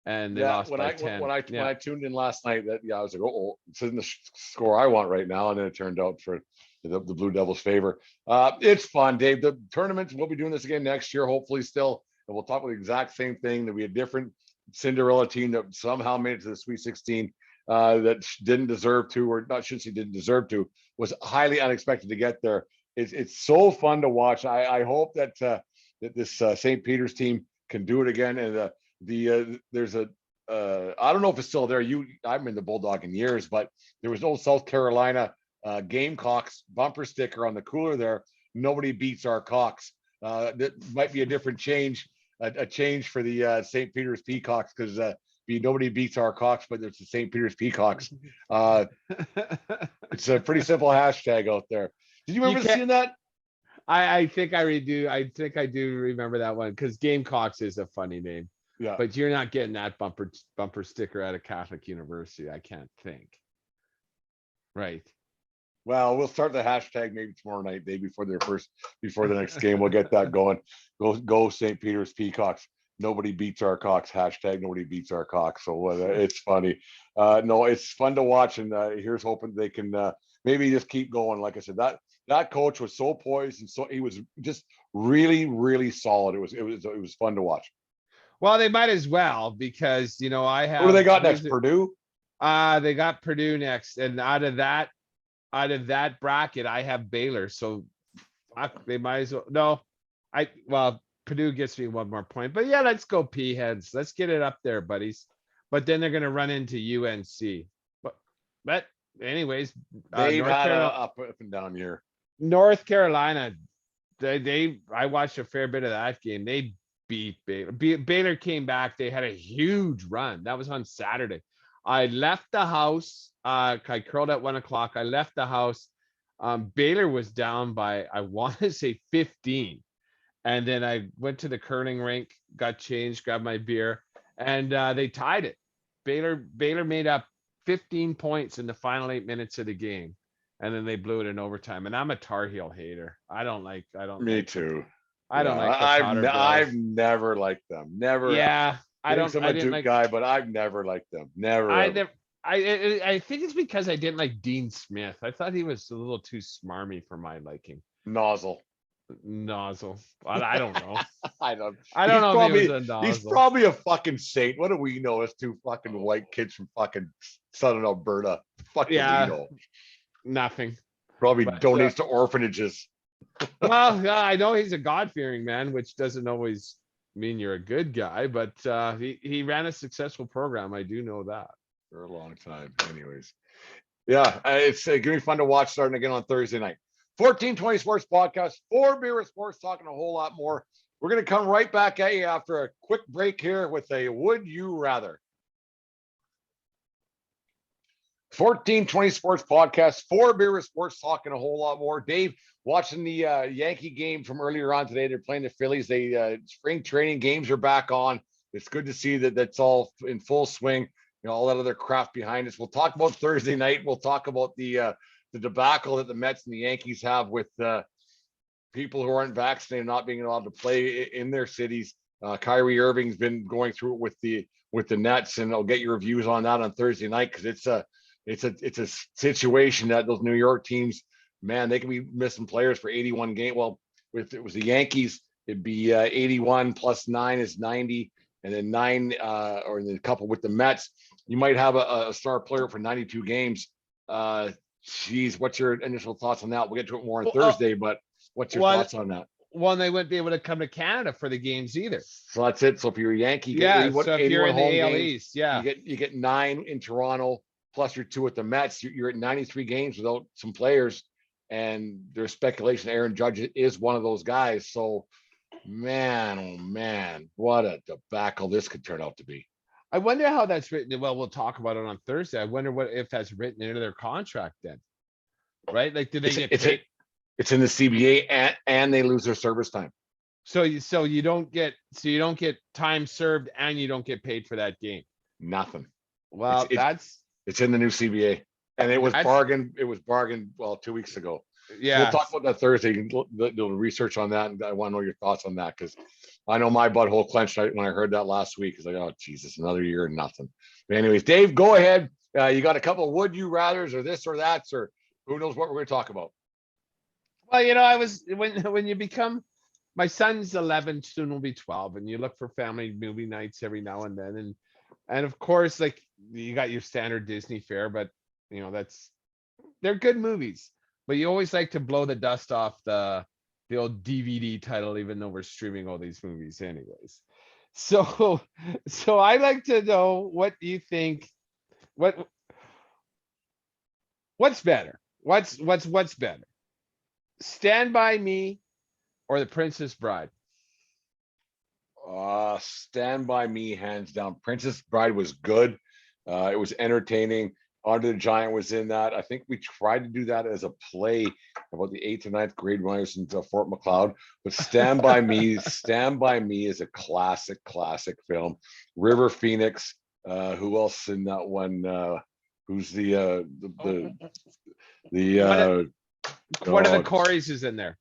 and they lost by 10.
When I tuned in last night, I was like, oh, it's in the score I want right now, and then it turned out for the Blue Devils' favor. It's fun, Dave. The tournament, we'll be doing this again next year, hopefully still, and we'll talk about the exact same thing. There'll be a different Cinderella team that somehow made it to the Sweet 16 that didn't deserve to, or not, shouldn't say didn't deserve to, was highly unexpected to get there. It's so fun to watch. I hope that that this St. Peter's team can do it again. And there's a I don't know if it's still there. I've been the Bulldog in years, but there was no South Carolina Gamecocks bumper sticker on the cooler there. Nobody beats our Cocks. That might be a different change, a change for the St. Peter's Peacocks, because nobody beats our Cocks, but it's the St. Peter's Peacocks. It's a pretty simple hashtag out there. Did you remember seeing that?
I think I do remember that one, because Gamecocks is a funny name.
Yeah.
But you're not getting that bumper sticker at a Catholic university, I can't think. Right.
Well, we'll start the hashtag maybe tomorrow night, day before the next game. We'll get that going. Go St. Peter's Peacocks. Nobody beats our Cocks. Hashtag nobody beats our Cocks. So it's funny. No, it's fun to watch, and here's hoping they can maybe just keep going. Like I said, that coach was so poised, and so he was just really, really solid. It was fun to watch.
Well, they might as well, because I have.
Who do they got next? Purdue.
They got Purdue next, and out of that bracket, I have Baylor. So they might as well. No, Purdue gets me one more point, but yeah, let's go P-heads. Let's get it up there, buddies. But then they're going to run into UNC. But anyways,
They've had a up and down year.
North Carolina, I watched a fair bit of that game. They beat Baylor. Baylor came back. They had a huge run. That was on Saturday. I left the house. I curled at 1 o'clock. I left the house. Baylor was down by, I want to say 15. And then I went to the curling rink, got changed, grabbed my beer, and they tied it. Baylor made up 15 points in the final 8 minutes of the game, and then they blew it in overtime. And I'm a Tar Heel hater. I don't like.
Me too.
I don't like the
I've
Powder Bills.
I've never liked them. Never.
Yeah, I
Thinks
don't.
I'm
I
a
didn't
Duke
like.
guy, but I've never liked them. Never.
I
ever.
never. I think it's because I didn't like Dean Smith. I thought he was a little too smarmy for my liking.
Nozzle.
Nozzle. I don't know.
I don't.
I don't know
Probably,
if he was a nozzle.
he's probably a fucking saint. What do we know as two fucking white kids from fucking southern Alberta? Fucking
Yeah.
we know.
Nothing.
Probably
But,
donates to orphanages.
Well, yeah, I know he's a God-fearing man, which doesn't always mean you're a good guy, but he ran a successful program. I do know that.
For a long time. Anyways. Yeah, it's gonna be fun to watch starting again on Thursday night. 1420 Sports Podcast, 4 Beer with Sports, talking a whole lot more. We're going to come right back at you after a quick break here with a Would You Rather. 1420 Sports Podcast, 4 Beer with Sports, talking a whole lot more. Dave, watching the Yankee game from earlier on today. They're playing the Phillies. Spring training games are back on. It's good to see that that's all in full swing. You know, all that other crap behind us. We'll talk about Thursday night. We'll talk about the debacle that the Mets and the Yankees have with people who aren't vaccinated not being allowed to play in their cities. Kyrie Irving's been going through it with the Nets, and I'll get your views on that on Thursday night, because it's a situation that those New York teams, man, they can be missing players for 81 games. Well, if it was the Yankees, it'd be 81 plus 9 is 90, and then 9 or in the couple with the Mets, you might have a star player for 92 games. Geez, what's your initial thoughts on that? We'll get to it more on Thursday, but what's your thoughts on that?
Well, they wouldn't be able to come to Canada for the games either.
So that's it. So if you're a Yankee,
yeah. So if you're in the AL East, yeah,
you get 9 in Toronto plus your 2 at the Mets. You're at 93 games without some players, and there's speculation Aaron Judge is one of those guys. So, man, oh man, what a debacle this could turn out to be.
I wonder how that's written. Well, we'll talk about it on Thursday. I wonder if that's written into their contract then, right? Like, do they get paid?
It's in the CBA, and they lose their service time.
So you don't get time served, and you don't get paid for that game.
Nothing.
Well,
it's in the new CBA, and it was bargained. It was bargained 2 weeks ago.
Yeah,
so we'll talk about that Thursday. You can do research on that, and I want to know your thoughts on that, because I know my butthole clenched when I heard that last week. It's like, oh Jesus, another year and nothing. But anyways, Dave, go ahead. You got a couple of would you rather's, or this or that, or who knows what we're going to talk about.
Well, you know, I was when you become, my son's 11, soon will be 12, and you look for family movie nights every now and then, and of course, like, you got your standard Disney fare, but you know, they're good movies, but you always like to blow the dust off the old DVD title, even though we're streaming all these movies anyways. So I like to know what you think. What's better? What's better? Stand By Me or The Princess Bride?
Stand By Me, hands down. Princess Bride was good. It was entertaining. Andre the Giant was in that. I think we tried to do that as a play about the 8th or 9th grade when I was in Fort McLeod. But Stand By Me, Stand By Me is a classic film. River Phoenix. Who else in that one? Who's the
one of the Corys is in there.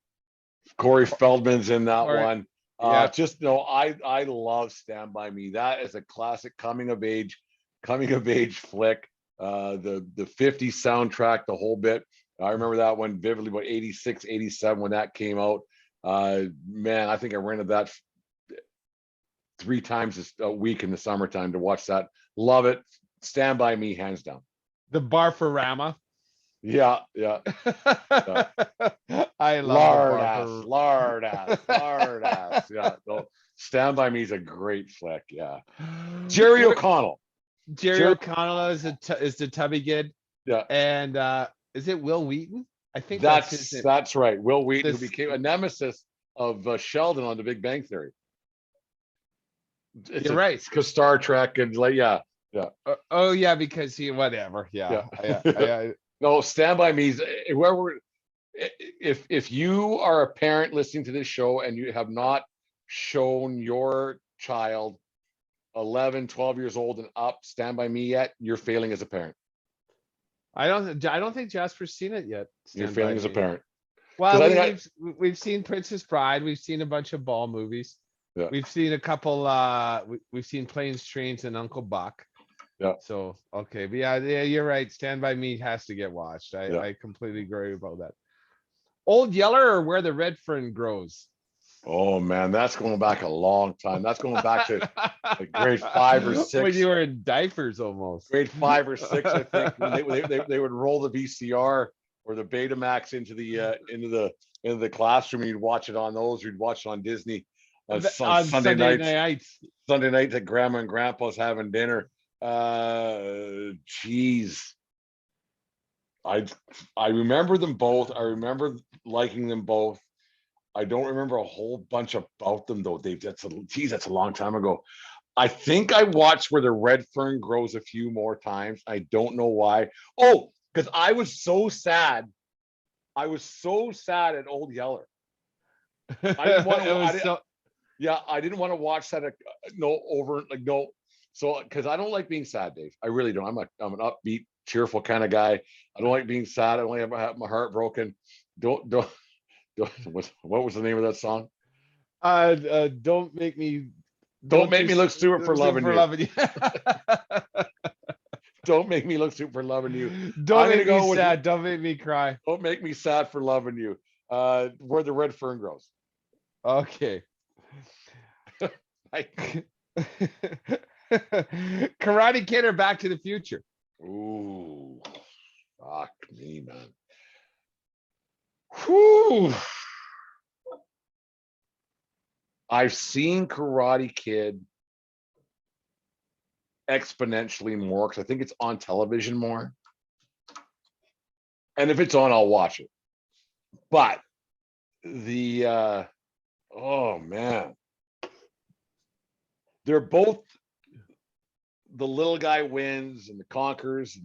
Corey Feldman's in that one.
Yeah.
Just no, I love Stand By Me. That is a classic coming of age flick. The 50s soundtrack, the whole bit. I remember that one vividly, about 86, 87 when that came out. Man, I think I rented that 3 times a week in the summertime to watch that. Love it. Stand By Me, hands down.
The Barfarama.
Yeah.
I love
lard ass. Yeah, no, Stand By Me is a great flick. Yeah. Jerry O'Connell
is the Tubby Kid.
Yeah,
And is it Will Wheaton? I think that's his name.
that's right. Will Wheaton, who
This,
became a nemesis of Sheldon on The Big Bang Theory.
you're right.
Because Star Trek and like, yeah, yeah,
Oh yeah, because he whatever.
yeah.
Yeah. I
No, Stand By Me is whoever. If you are a parent listening to this show and you have not shown your child 11, 12 years old and up Stand By Me yet, you're failing as a parent.
I don't think Jasper's seen it yet.
You're
Stand By
failing as a
Me.
parent.
Well,
I think
we've seen Princess Bride. We've seen a bunch of ball movies.
Yeah.
We've seen a couple. We've seen Planes, Trains, and Uncle Buck.
Yeah.
So okay, but yeah, you're right. Stand By Me has to get watched.
Yeah.
I completely agree about that. Old Yeller or Where the Red Fern Grows?
Oh man, that's going back a long time. That's going back to like grade 5 or 6.
When you were in diapers almost.
Grade 5 or 6, I think. When they would roll the VCR or the Betamax into the classroom. And you'd watch it on those. You'd watch it on Disney on Sunday nights. Sunday nights at Grandma and Grandpa's having dinner. Geez. I remember them both. I remember liking them both. I don't remember a whole bunch about them though, Dave. That's a long time ago. I think I watched Where the Red Fern Grows a few more times. I don't know why. Oh, because I was so sad. I was so sad at Old Yeller. I didn't want to. I didn't want to watch that. No. So, because I don't like being sad, Dave. I really don't. I'm an upbeat, cheerful kind of guy. I don't like being sad. I don't have my heart broken. Don't. What was the name of that song?
Don't make me
look stupid for loving you.
you.
Don't make me look stupid for loving you.
Don't make me sad. Don't make me cry.
Don't make me sad for loving you. Where the Red Fern Grows.
Okay. Karate Kid or Back to the Future?
Ooh, fuck me, man. Whew. I've seen Karate Kid exponentially more because I think it's on television more. And if it's on, I'll watch it. But oh man, they're both, the little guy wins and the conquers,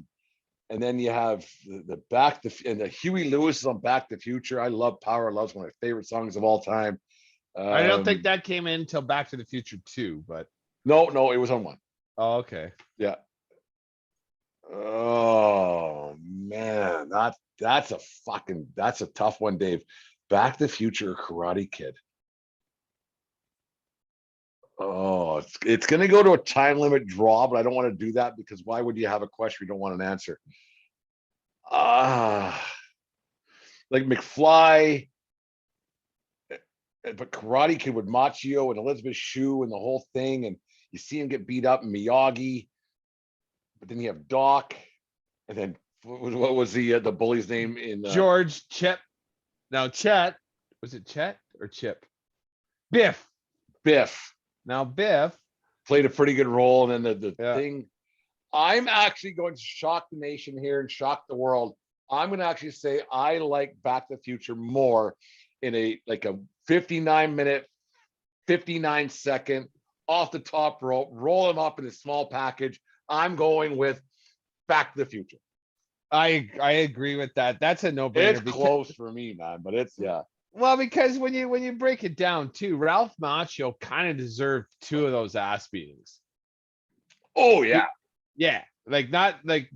and then you have the Huey Lewis is on Back to the Future. I love Power of Love's one of my favorite songs of all time.
I don't think that came in until Back to the Future 2, but
no, it was on 1.
Oh, okay.
Yeah. Oh man, that's a tough one, Dave. Back to the Future or Karate Kid? Oh, it's going to go to a time limit draw, but I don't want to do that because why would you have a question you don't want an answer? Like McFly, but Karate Kid with Machio and Elizabeth Shue and the whole thing, and you see him get beat up, and Miyagi, but then you have Doc, and then what was the bully's name in
George Chip? Now Chet, was it Chet or Chip? Biff. Now Biff
played a pretty good role, and then the thing. I'm actually going to shock the nation here and shock the world. I'm going to actually say I like Back to the Future more in a 59-minute, 59-second off the top rope, roll them up in a small package. I'm going with Back to the Future.
I agree with that. That's a no-brainer.
It's close for me, man, but it's
Well, because when you break it down too, Ralph Macchio kind of deserved 2 of those ass beatings.
Oh yeah.
Yeah. Like not like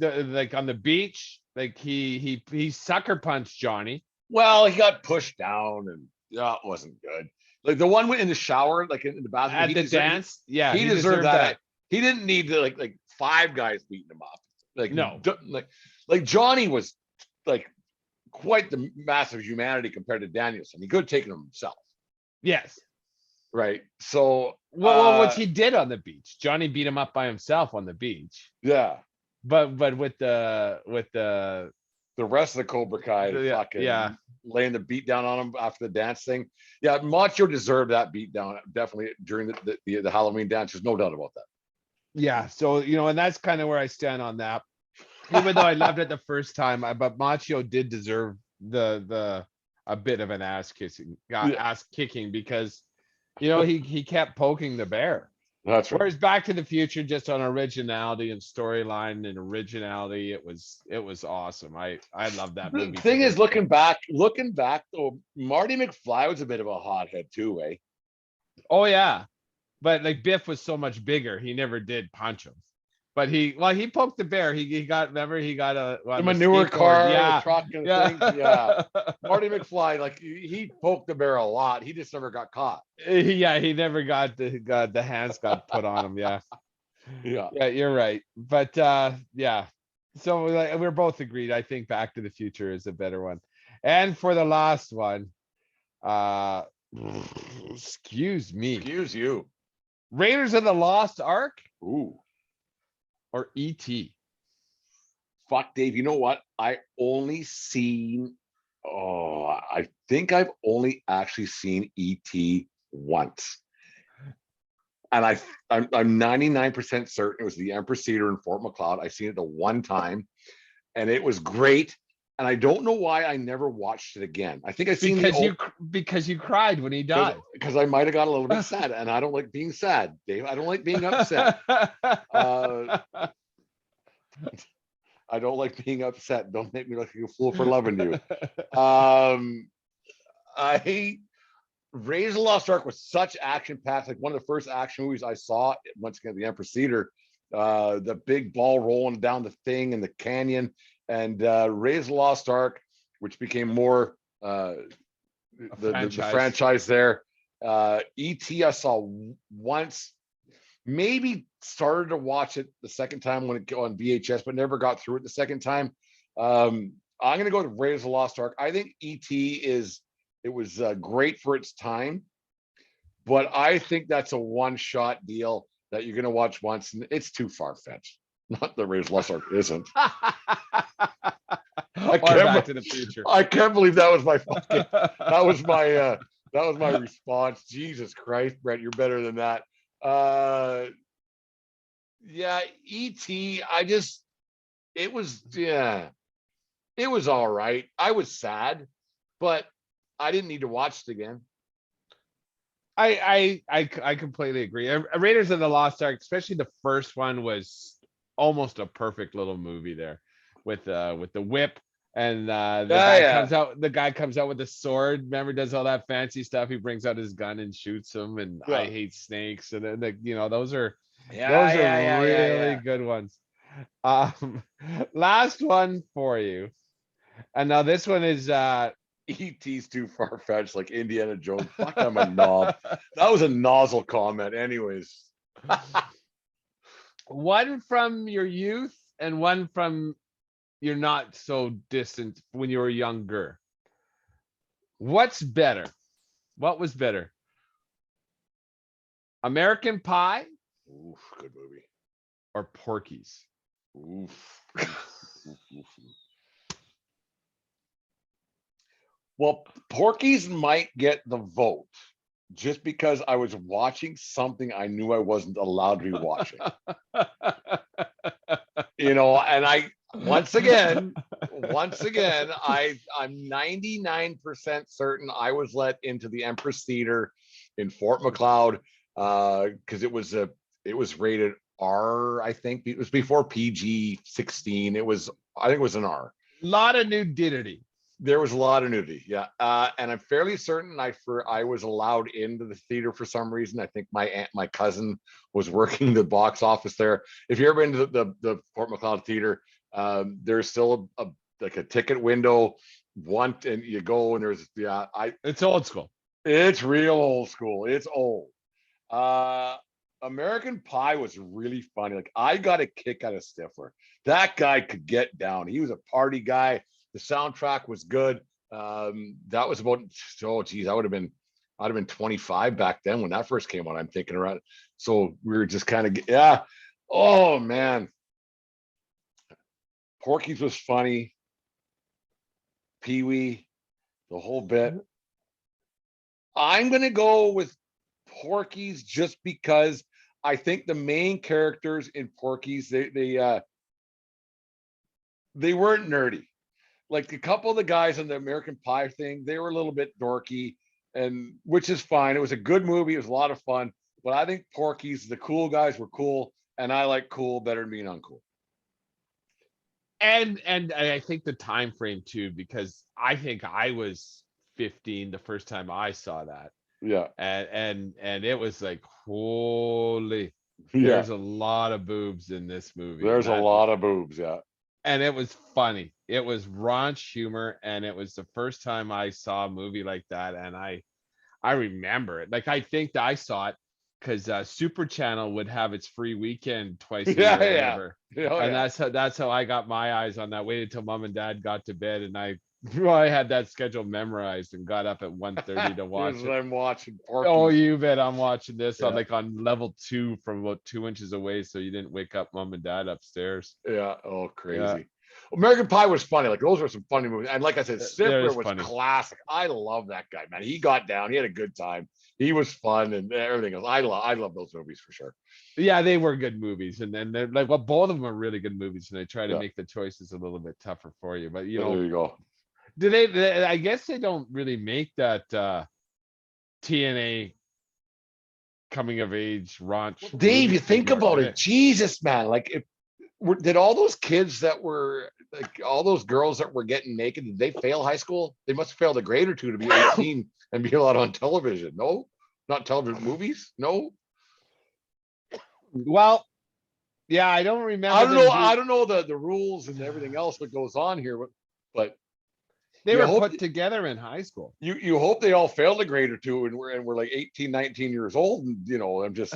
on the beach, like he sucker punched Johnny.
Well, he got pushed down and it wasn't good. Like the one in the shower, like in the bathroom.
At the dance. Yeah.
He deserved that. He didn't need to like 5 guys beating him up. Like
no.
Like Johnny was like quite the massive humanity compared to Danielson. He could have taken him himself.
Yes.
Right. So
what he did on the beach. Johnny beat him up by himself on the beach.
Yeah.
But with the
rest of the Cobra Kai
fucking
laying the beat down on him after the dance thing. Yeah, Macho deserved that beat down definitely during the Halloween dance. There's no doubt about that.
Yeah. So and that's kind of where I stand on that. Even though I loved it the first time, but Machio did deserve a bit of an
Yeah,
ass kicking because he kept poking the bear.
that's right.
Whereas Back to the Future, just on originality and storyline and originality, it was awesome. I love that
The
movie to
thing is,
this day.
looking back though, Marty McFly was a bit of a hothead too, eh?
Oh yeah, but like Biff was so much bigger, he never did punch him. But he poked the bear. He got remember he got
The
on the
manure
skateboard.
car, the
Yeah,
truck, and the things. Yeah,
yeah.
Marty McFly, like he poked the bear a lot. He just never got caught.
Yeah, he never got the hands got put on him. Yeah.
Yeah.
Yeah, you're right. But yeah. So like, we're both agreed. I think Back to the Future is a better one. And for the last one, uh excuse me.
Excuse you.
Raiders of the Lost Ark
Ooh.
or ET?
Fuck, Dave. You know what? I think I've only actually seen E.T. once. And I'm 99% certain it was the Empress Theater in Fort McLeod. I seen it the one time and it was great. And I don't know why I never watched it again. I think I seen the old
Because you cried when he died.
because I might have got a little bit sad. And I don't like being sad, Dave. I don't like being upset. Uh, I don't like being upset. Don't make me look like a fool for loving you. Um, I Raiders of the Lost Ark was such action packed, like one of the first action movies I saw. Once again, the Empress Theater, the big ball rolling down the thing in the canyon, and Raiders of the Lost Ark, which became more the franchise there. E.T. I saw once, maybe started to watch it the second time when it on VHS, but never got through it the second time. I'm going to go with Raiders of the Lost Ark. I think it was great for its time, but I think that's a one-shot deal that you're going to watch once, and it's too far-fetched. Not the Raiders of the Lost Ark isn't.
Or Back to the Future.
I can't believe that was my fucking. That was my response. Jesus Christ, Brett, you're better than that. Yeah, E.T. It was it was all right. I was sad, but I didn't need to watch it again.
I completely agree. Raiders of the Lost Ark, especially the first one, was almost a perfect little movie there, with the whip and the guy comes out with a sword. Remember, does all that fancy stuff. He brings out his gun and shoots him. And
Yeah.
I hate snakes. And then those are
Yeah,
really good ones. Last one for you. And now this one is
E.T.'s too far fetched, like Indiana Jones. Fuck, I'm a knob. That was a nozzle comment, anyways.
one from your youth and one from your not so distant when you were younger. What's better? What was better? American Pie
Oof, good movie.
or Porky's?
Oof. Well, Porky's might get the vote just because I was watching something I knew I wasn't allowed to be watching. And I once again, I'm 99% certain I was let into the Empress Theater in Fort McLeod because it was rated R. I think it was before PG-16. I think it was an R.
Lot of nudity.
There was a lot of nudity, yeah, and I'm fairly certain I was allowed into the theater for some reason. I think my cousin was working the box office there. If you've ever been to the Fort McLeod Theater, there's still like a ticket window. And you go and
It's old school.
It's real old school. It's old. American Pie was really funny. Like I got a kick out of Stifler. That guy could get down. He was a party guy. The soundtrack was good. That was about, I'd have been 25 back then when that first came out. I'm thinking around. So we were just kind of, yeah. Oh man. Porky's was funny. Pee-wee, the whole bit. I'm going to go with Porky's just because I think the main characters in Porky's, they weren't nerdy. Like a couple of the guys in the American Pie thing, they were a little bit dorky, and which is fine. It was a good movie. It was a lot of fun. But I think Porky's, the cool guys were cool, and I like cool better than being uncool.
And I think the time frame too, because I think I was 15 the first time I saw that.
Yeah.
And it was like, holy,
Yeah.
there's a lot of boobs in this movie.
There's a lot of boobs. Yeah.
And it was funny. It was raunch humor, and it was the first time I saw a movie like that, and I remember it. Like, I think that I saw it because Super Channel would have its free weekend twice a year
Yeah.
or
Yeah.
whatever.
Oh,
And
yeah.
that's how I got my eyes on that. Waited till mom and dad got to bed, and well, I had that schedule memorized and got up at 1:30 to watch
Here's
it.
what I'm watching.
Oh,
Porky's.
you bet I'm watching this on
Yeah.
like on level 2 from about 2 inches away, so you didn't wake up mom and dad upstairs.
Yeah. Oh, crazy.
Yeah.
American Pie was funny. Like those were some funny movies. And like I said,
That
Stifler
is
was
funny.
classic. I love that guy, man. He got down. He had a good time. He was fun and everything else. I love those movies for sure.
Yeah, they were good movies, and then they're like, well, both of them are really good movies, and they try to
Yeah.
make the choices a little bit tougher for you. But you
There
know,
you go.
do I guess they don't really make that TNA coming of age raunch.
Dave, you
movies
think
anymore,
about
do
it. Jesus, man. Like if did all those kids that were like all those girls that were getting naked, did they fail high school? They must have failed a grade or two to be 18 and be allowed on television. No, not television movies. No,
Well, yeah, I don't remember.
I don't know. I don't know the rules and everything else that goes on here, but
They
you
were
hope
put together in high school.
you hope they all failed a grade or two and we're like 18, 19 years old. And you know, I'm just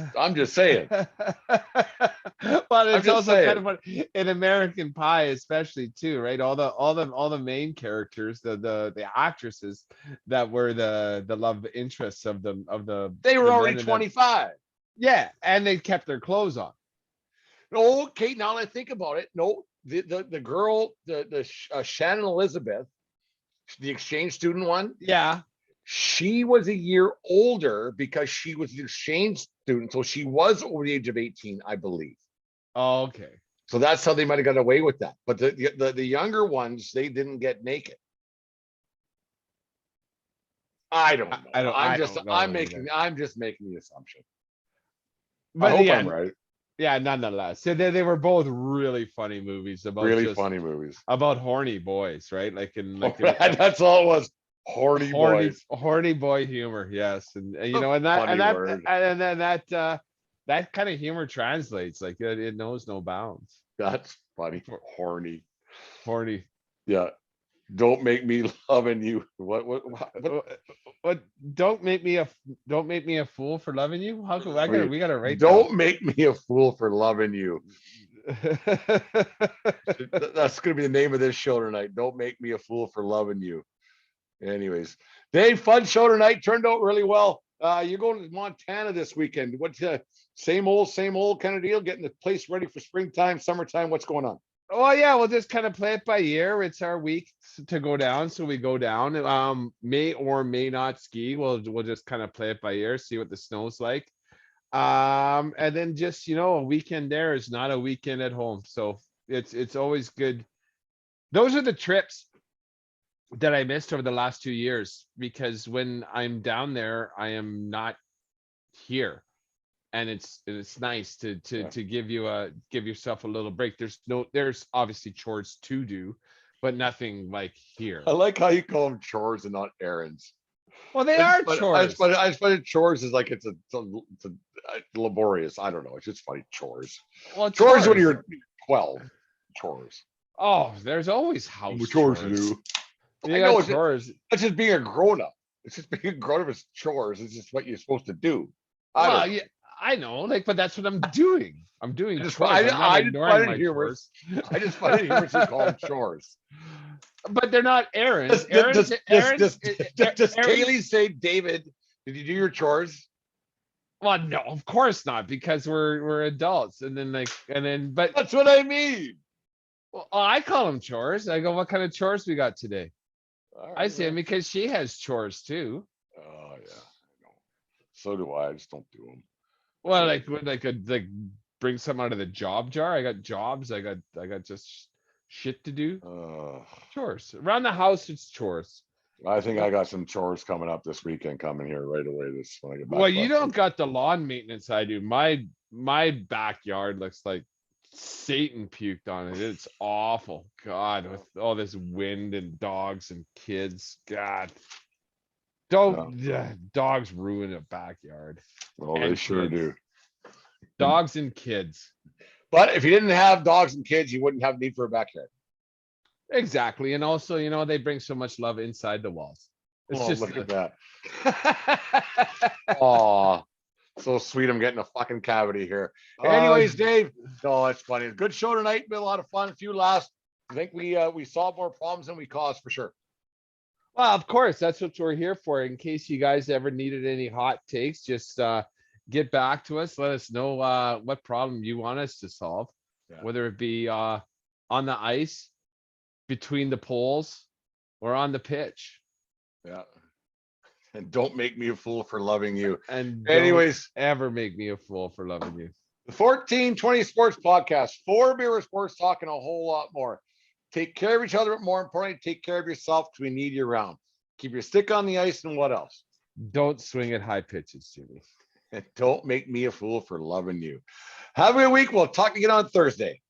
saying.
But
I'm
it's
just
also kind
saying.
of funny in American Pie, especially too, right? All the main characters, the actresses that were the love interests of the
They were
the
already
men in them.
25.
Yeah, and they kept their clothes on.
No, okay, now that I think about it, no, the girl, Shannon Elizabeth, the exchange student one,
Yeah.
she was a year older because she was an exchange student, so she was over the age of 18, I believe.
Oh, okay.
So that's how they might have got away with that. But the younger ones, they didn't get naked. I don't know.
I don't know either.
I'm just making the assumption. I
But
hope
yeah,
I'm right.
yeah, nonetheless. So they were both really funny movies about
Really
just
funny movies.
about horny boys, right?
That's all it was. Horny boys.
horny boy humor. Yes, and you know,
Funny word.
and then that kind of humor translates. Like it knows no bounds.
That's funny. Horny.
Horny.
Yeah. Don't make me loving you. What?
What? Don't make me a fool for loving you. How can we gotta write?
Don't make me a fool for loving you. That's gonna be the name of this show tonight. Don't make me a fool for loving you. Anyways, Dave, fun show tonight. Turned out really well. You're going to Montana this weekend. What's same old kind of deal? Getting the place ready for springtime, summertime. What's going on?
Well, yeah, we'll just kind of play it by ear. It's our week to go down, so we go down. May or may not ski. We'll just kind of play it by ear, see what the snow's like. And then just a weekend there is not a weekend at home, so it's always good. Those are the trips that I missed over the last 2 years, because when I'm down there, I am not here. And it's nice to give yourself a little break. There's obviously chores to do, but nothing like here.
I like how you call them chores and not errands.
Well, they are chores.
I just find chores is like it's a laborious. I don't know. It's just funny chores.
Well,
Chores when you're 12. Chores.
Oh, there's always house
chores to do.
You
I
got
know
chores.
It's just being a grown up. It's just being a grown up is chores. It's just what you're supposed to do.
Well, yeah, I know, but that's what I'm doing. I'm doing chores.
I
I'm not ignoring my chores.
I just find it humorous to call them chores.
But they're not errands.
Does Kaylee say, David, did you do your chores?
Well, no, of course not, because we're adults. And then but
that's what I mean.
Well, I call them chores. I go, what kind of chores we got today?
Right,
I say, because she has chores too.
Oh yeah, I know. So do I. I just don't do them.
Well, like bring some out of the job jar. I got jobs. I got just Shit to do.
Uh,
Chores. Around the house, it's chores.
I think I got some chores coming up this weekend coming here right away. This when I get back.
Well,
to
you
West
don't
Coast.
got the lawn maintenance I do. My backyard looks like Satan puked on it. It's awful. God, with all this wind and dogs and kids. God. Dogs ruin a backyard.
Well, they
And
sure
kids.
do.
Dogs and kids.
But if you didn't have dogs and kids, you wouldn't have need for a backyard.
Exactly. And also, they bring so much love inside the walls. It's
Oh,
just
look at that. Oh, so sweet. I'm getting a fucking cavity here. Anyways, Dave. No, it's funny. Good show tonight. Been a lot of fun. A few laughs. I think we solved more problems than we caused for sure.
Well, of course, that's what we're here for. In case you guys ever needed any hot takes, just get back to us. Let us know what problem you want us to solve, whether it be on the ice, between the poles, or on the pitch.
Yeah. And don't make me a fool for loving you.
And
anyways,
ever make me a fool for loving you.
The 1420 Sports Podcast, 4 beer sports talking a whole lot more. Take care of each other, but more importantly, take care of yourself because we need you around. Keep your stick on the ice, and what else?
Don't swing at high pitches, Jimmy.
And don't make me a fool for loving you. Have a good week. We'll talk again on Thursday.